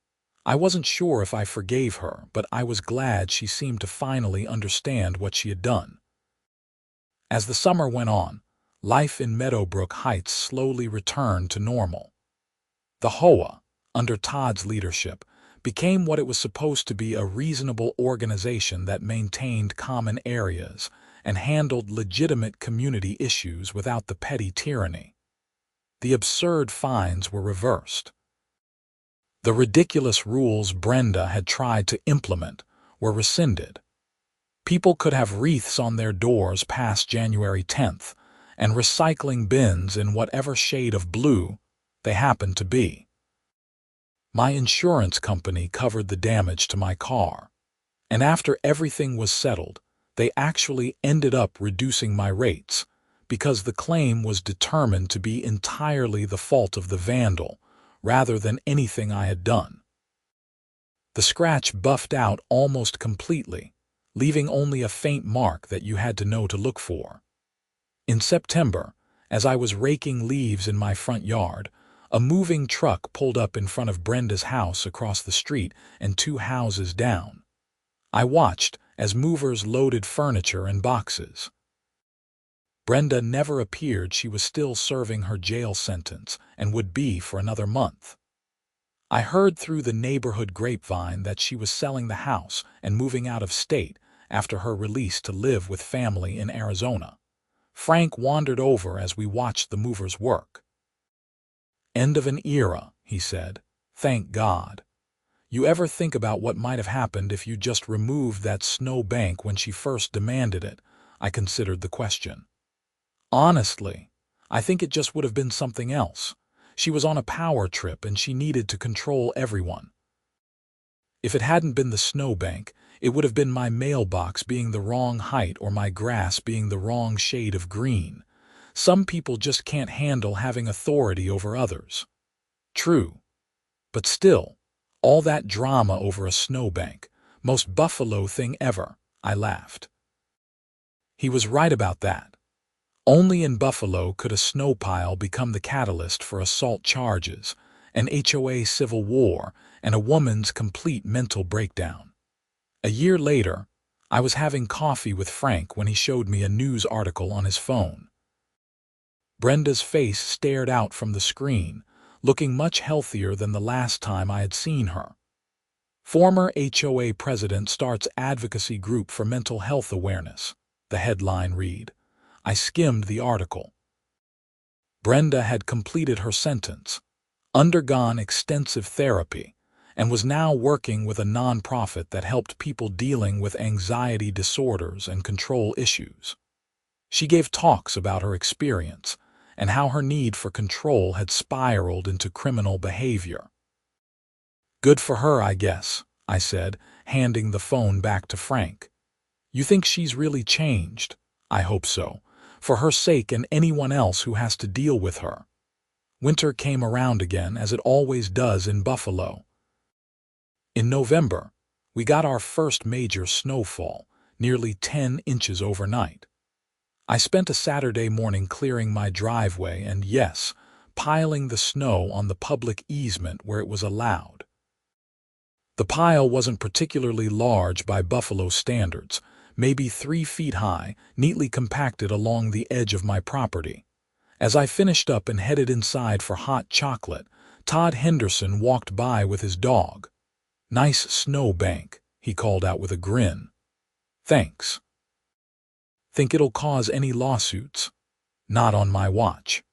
I wasn't sure if I forgave her, but I was glad she seemed to finally understand what she had done. As the summer went on, life in Meadowbrook Heights slowly returned to normal. The HOA, under Todd's leadership, became what it was supposed to be: a reasonable organization that maintained common areas and handled legitimate community issues without the petty tyranny. The absurd fines were reversed. The ridiculous rules Brenda had tried to implement were rescinded. People could have wreaths on their doors past January 10th, and recycling bins in whatever shade of blue they happened to be. My insurance company covered the damage to my car, and after everything was settled, they actually ended up reducing my rates because the claim was determined to be entirely the fault of the vandal rather than anything I had done. The scratch buffed out almost completely, leaving only a faint mark that you had to know to look for. In September, as I was raking leaves in my front yard, a moving truck pulled up in front of Brenda's house across the street and 2 houses down. I watched as movers loaded furniture and boxes. Brenda never appeared. She was still serving her jail sentence and would be for another month. I heard through the neighborhood grapevine that she was selling the house and moving out of state after her release to live with family in Arizona. Frank wandered over as we watched the movers work. "End of an era," he said. "Thank God." "You ever think about what might have happened if you just removed that snow bank when she first demanded it?" I considered the question. "Honestly, I think it just would have been something else. She was on a power trip and she needed to control everyone. If it hadn't been the snowbank, it would have been my mailbox being the wrong height or my grass being the wrong shade of green. Some people just can't handle having authority over others." True. But still, all that drama over a snowbank, most Buffalo thing ever, I laughed. He was right about that. Only in Buffalo could a snow pile become the catalyst for assault charges, an HOA civil war, and a woman's complete mental breakdown. A year later, I was having coffee with Frank when he showed me a news article on his phone. Brenda's face stared out from the screen, looking much healthier than the last time I had seen her. "Former HOA president starts advocacy group for mental health awareness," the headline read. I skimmed the article. Brenda had completed her sentence, undergone extensive therapy, and was now working with a nonprofit that helped people dealing with anxiety disorders and control issues. She gave talks about her experience and how her need for control had spiraled into criminal behavior. "Good for her, I guess," I said, handing the phone back to Frank. "You think she's really changed?" "I hope so, for her sake and anyone else who has to deal with her." Winter came around again, as it always does in Buffalo. In November, we got our first major snowfall, nearly 10 inches overnight. I spent a Saturday morning clearing my driveway and, yes, piling the snow on the public easement where it was allowed. The pile wasn't particularly large by Buffalo standards, maybe 3 feet high, neatly compacted along the edge of my property. As I finished up and headed inside for hot chocolate, Todd Henderson walked by with his dog. "Nice snow bank," he called out with a grin. "Thanks." "Think it'll cause any lawsuits?" "Not on my watch."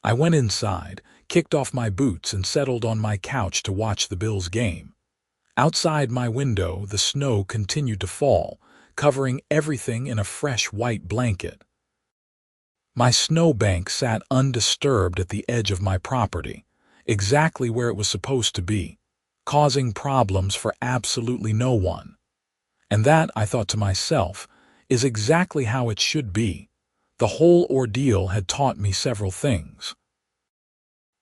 I went inside, kicked off my boots, and settled on my couch to watch the Bills game. Outside my window, the snow continued to fall, covering everything in a fresh white blanket. My snowbank sat undisturbed at the edge of my property, exactly where it was supposed to be, causing problems for absolutely no one. And that, I thought to myself, is exactly how it should be. The whole ordeal had taught me several things.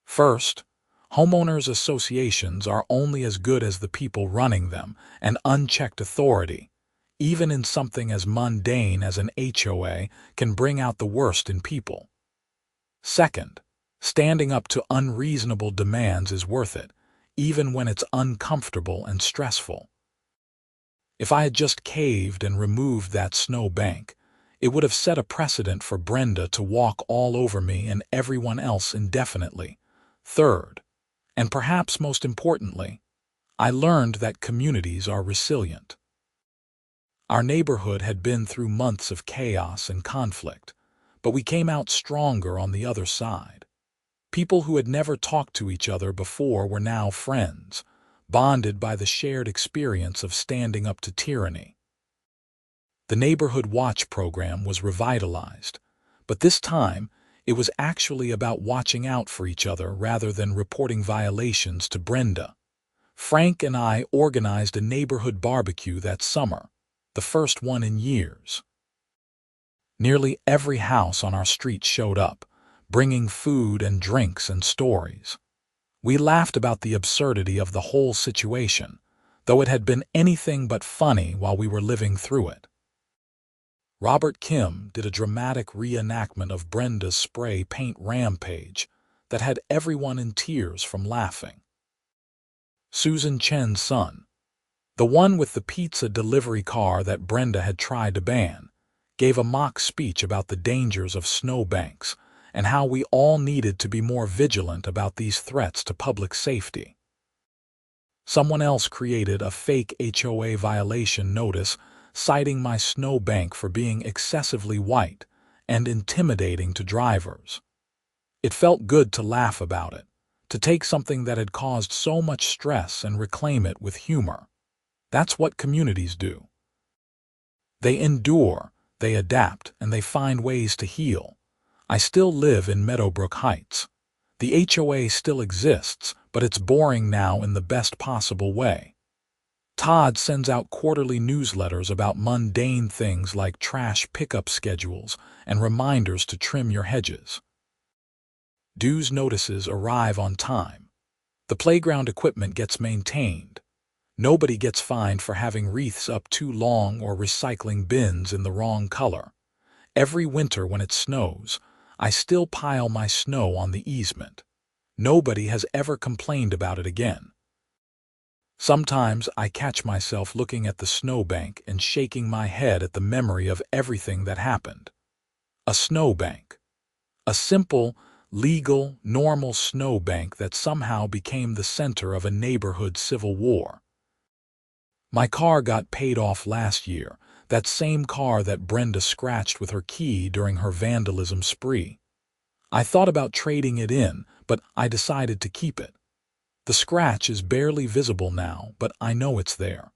First, homeowners associations are only as good as the people running them, and unchecked authority, even in something as mundane as an HOA, can bring out the worst in people. Second, standing up to unreasonable demands is worth it, even when it's uncomfortable and stressful. If I had just caved and removed that snow bank, It would have set a precedent for Brenda to walk all over me and everyone else indefinitely. Third, and perhaps most importantly, I learned that communities are resilient. Our neighborhood had been through months of chaos and conflict, but we came out stronger on the other side. People who had never talked to each other before were now friends, bonded by the shared experience of standing up to tyranny. The Neighborhood Watch program was revitalized, but this time it was actually about watching out for each other rather than reporting violations to Brenda. Frank and I organized a neighborhood barbecue that summer, the first one in years. Nearly every house on our street showed up, bringing food and drinks and stories. We laughed about the absurdity of the whole situation, though it had been anything but funny while we were living through it. Robert Kim did a dramatic reenactment of Brenda's spray paint rampage that had everyone in tears from laughing. Susan Chen's son, the one with the pizza delivery car that Brenda had tried to ban, gave a mock speech about the dangers of snowbanks and how we all needed to be more vigilant about these threats to public safety. Someone else created a fake HOA violation notice citing my snowbank for being excessively white and intimidating to drivers. It felt good to laugh about it, to take something that had caused so much stress and reclaim it with humor. That's what communities do. They endure, they adapt, and they find ways to heal. I still live in Meadowbrook Heights. The HOA still exists, but it's boring now in the best possible way. Todd sends out quarterly newsletters about mundane things like trash pickup schedules and reminders to trim your hedges. Dues notices arrive on time. The playground equipment gets maintained. Nobody gets fined for having wreaths up too long or recycling bins in the wrong color. Every winter when it snows, I still pile my snow on the easement. Nobody has ever complained about it again. Sometimes I catch myself looking at the snowbank and shaking my head at the memory of everything that happened. A snowbank. A simple, legal, normal snowbank that somehow became the center of a neighborhood civil war. My car got paid off last year, that same car that Brenda scratched with her key during her vandalism spree. I thought about trading it in, but I decided to keep it. The scratch is barely visible now, but I know it's there.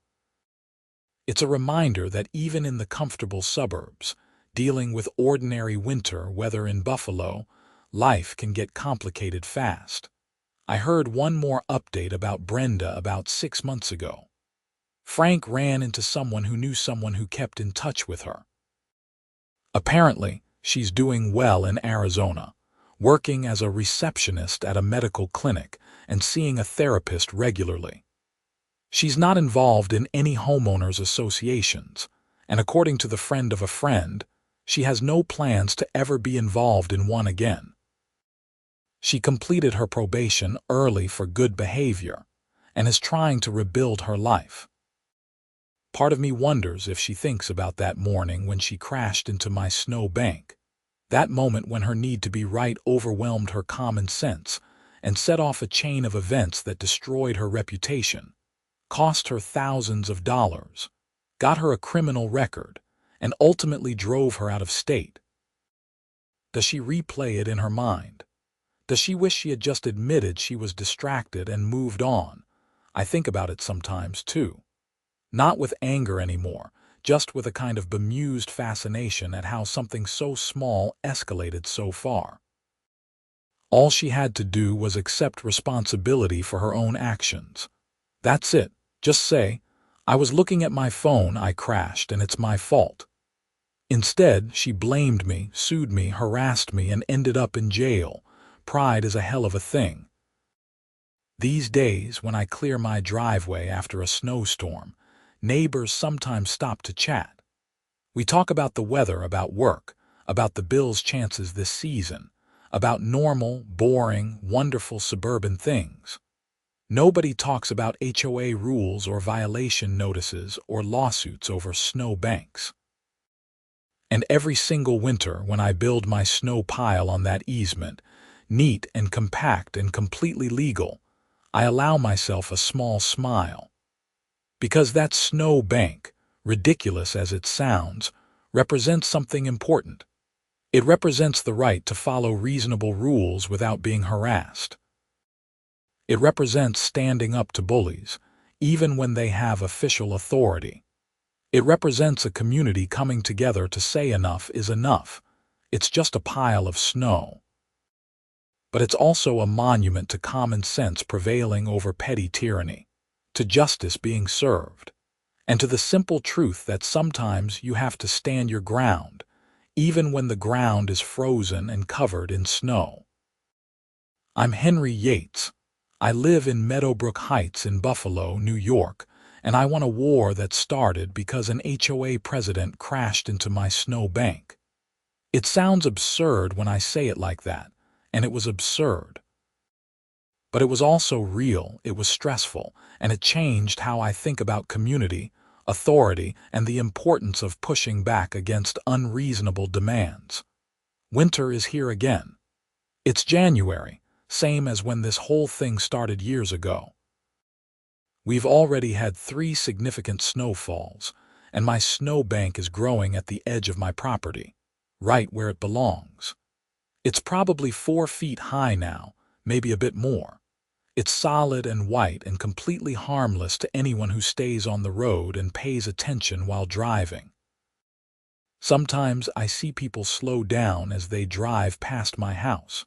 It's a reminder that even in the comfortable suburbs, dealing with ordinary winter weather in Buffalo, life can get complicated fast. I heard one more update about Brenda about 6 months ago. Frank ran into someone who knew someone who kept in touch with her. Apparently, she's doing well in Arizona, working as a receptionist at a medical clinic and seeing a therapist regularly. She's not involved in any homeowners associations, and according to the friend of a friend, she has no plans to ever be involved in one again. She completed her probation early for good behavior and is trying to rebuild her life. Part of me wonders if she thinks about that morning when she crashed into my snow bank, that moment when her need to be right overwhelmed her common sense and set off a chain of events that destroyed her reputation, cost her thousands of dollars, got her a criminal record, and ultimately drove her out of state. Does she replay it in her mind? Does she wish she had just admitted she was distracted and moved on? I think about it sometimes, too. Not with anger anymore, just with a kind of bemused fascination at how something so small escalated so far. All she had to do was accept responsibility for her own actions. That's it. Just say, "I was looking at my phone, I crashed, and it's my fault." Instead, she blamed me, sued me, harassed me, and ended up in jail. Pride is a hell of a thing. These days, when I clear my driveway after a snowstorm, neighbors sometimes stop to chat. We talk about the weather, about work, about the Bills' chances this season, about normal, boring, wonderful suburban things. Nobody talks about HOA rules or violation notices or lawsuits over snow banks. And every single winter when I build my snow pile on that easement, neat and compact and completely legal, I allow myself a small smile. Because that snow bank, ridiculous as it sounds, represents something important. It represents the right to follow reasonable rules without being harassed. It represents standing up to bullies, even when they have official authority. It represents a community coming together to say enough is enough. It's just a pile of snow. But it's also a monument to common sense prevailing over petty tyranny, to justice being served, and to the simple truth that sometimes you have to stand your ground, even when the ground is frozen and covered in snow. I'm Henry Yates. I live in Meadowbrook Heights in Buffalo, New York, and I won a war that started because an HOA president crashed into my snow bank. It sounds absurd when I say it like that, and it was absurd. But it was also real, it was stressful, and it changed how I think about community, authority, and the importance of pushing back against unreasonable demands. Winter is here again. It's January, same as when this whole thing started years ago. We've already had 3 significant snowfalls, and my snowbank is growing at the edge of my property, right where it belongs. It's probably 4 feet high now, maybe a bit more. It's solid and white and completely harmless to anyone who stays on the road and pays attention while driving. Sometimes I see people slow down as they drive past my house.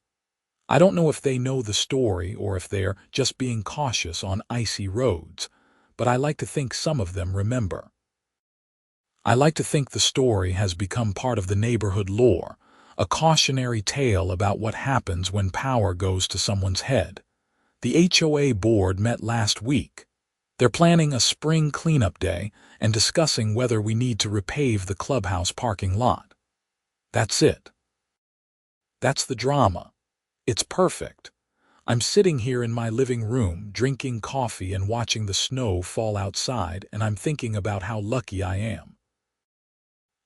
I don't know if they know the story or if they're just being cautious on icy roads, but I like to think some of them remember. I like to think the story has become part of the neighborhood lore, a cautionary tale about what happens when power goes to someone's head. The HOA board met last week. They're planning a spring cleanup day and discussing whether we need to repave the clubhouse parking lot. That's it. That's the drama. It's perfect. I'm sitting here in my living room, drinking coffee and watching the snow fall outside, and I'm thinking about how lucky I am.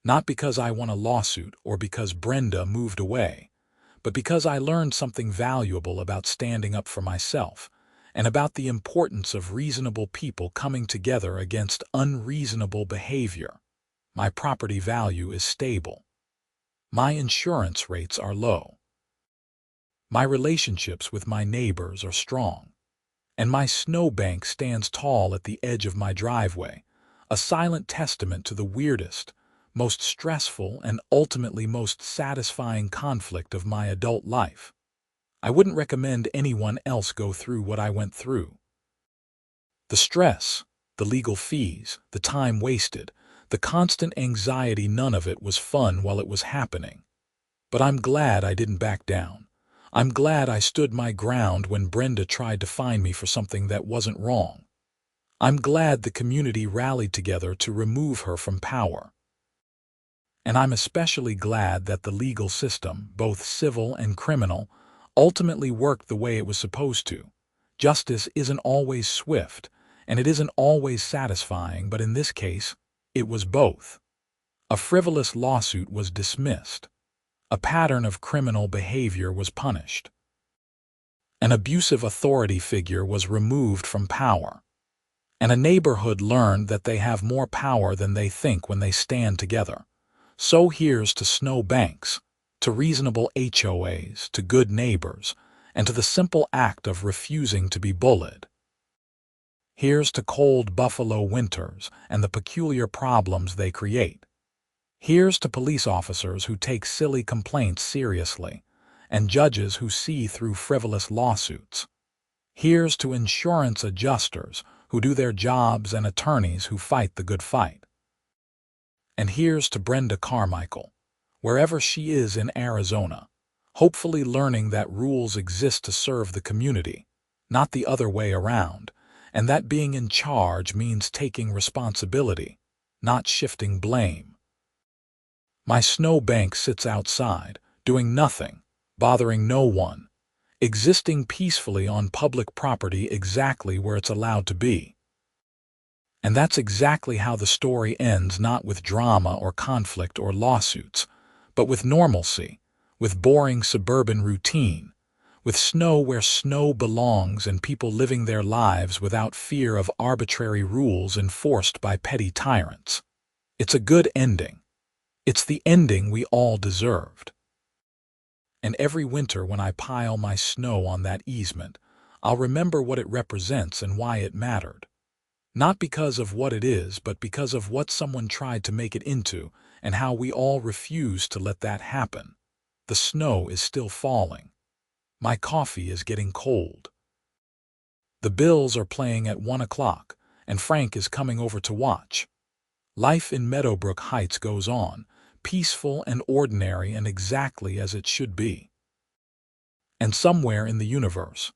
Not because I won a lawsuit or because Brenda moved away, but because I learned something valuable about standing up for myself and about the importance of reasonable people coming together against unreasonable behavior. My property value is stable. My insurance rates are low. My relationships with my neighbors are strong, and my snowbank stands tall at the edge of my driveway, a silent testament to the weirdest, most stressful, and ultimately most satisfying conflict of my adult life. I wouldn't recommend anyone else go through what I went through. The stress, the legal fees, the time wasted, the constant anxiety, none of it was fun while it was happening. But I'm glad I didn't back down. I'm glad I stood my ground when Brenda tried to fine me for something that wasn't wrong. I'm glad the community rallied together to remove her from power. And I'm especially glad that the legal system, both civil and criminal, ultimately worked the way it was supposed to. Justice isn't always swift, and it isn't always satisfying, but in this case, it was both. A frivolous lawsuit was dismissed. A pattern of criminal behavior was punished. An abusive authority figure was removed from power. And a neighborhood learned that they have more power than they think when they stand together. So here's to snow banks, to reasonable HOAs, to good neighbors, and to the simple act of refusing to be bullied. Here's to cold Buffalo winters and the peculiar problems they create. Here's to police officers who take silly complaints seriously, and judges who see through frivolous lawsuits. Here's to insurance adjusters who do their jobs and attorneys who fight the good fight. And here's to Brenda Carmichael, wherever she is in Arizona, hopefully learning that rules exist to serve the community, not the other way around, and that being in charge means taking responsibility, not shifting blame. My snowbank sits outside, doing nothing, bothering no one, existing peacefully on public property exactly where it's allowed to be. And that's exactly how the story ends, not with drama or conflict or lawsuits, but with normalcy, with boring suburban routine, with snow where snow belongs and people living their lives without fear of arbitrary rules enforced by petty tyrants. It's a good ending. It's the ending we all deserved. And every winter when I pile my snow on that easement, I'll remember what it represents and why it mattered. Not because of what it is, but because of what someone tried to make it into and how we all refused to let that happen. The snow is still falling. My coffee is getting cold. The Bills are playing at 1 o'clock, and Frank is coming over to watch. Life in Meadowbrook Heights goes on, peaceful and ordinary and exactly as it should be. And somewhere in the universe,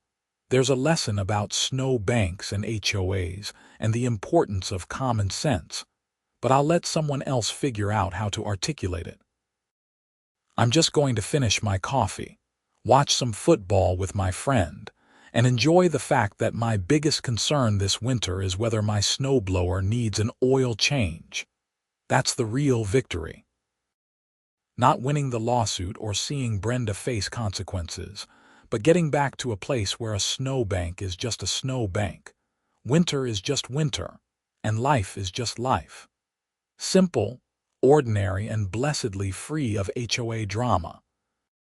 there's a lesson about snow banks and HOAs and the importance of common sense, but I'll let someone else figure out how to articulate it. I'm just going to finish my coffee, watch some football with my friend, and enjoy the fact that my biggest concern this winter is whether my snowblower needs an oil change. That's the real victory. Not winning the lawsuit or seeing Brenda face consequences, but getting back to a place where a snowbank is just a snowbank. Winter is just winter, and life is just life. Simple, ordinary, and blessedly free of HOA drama.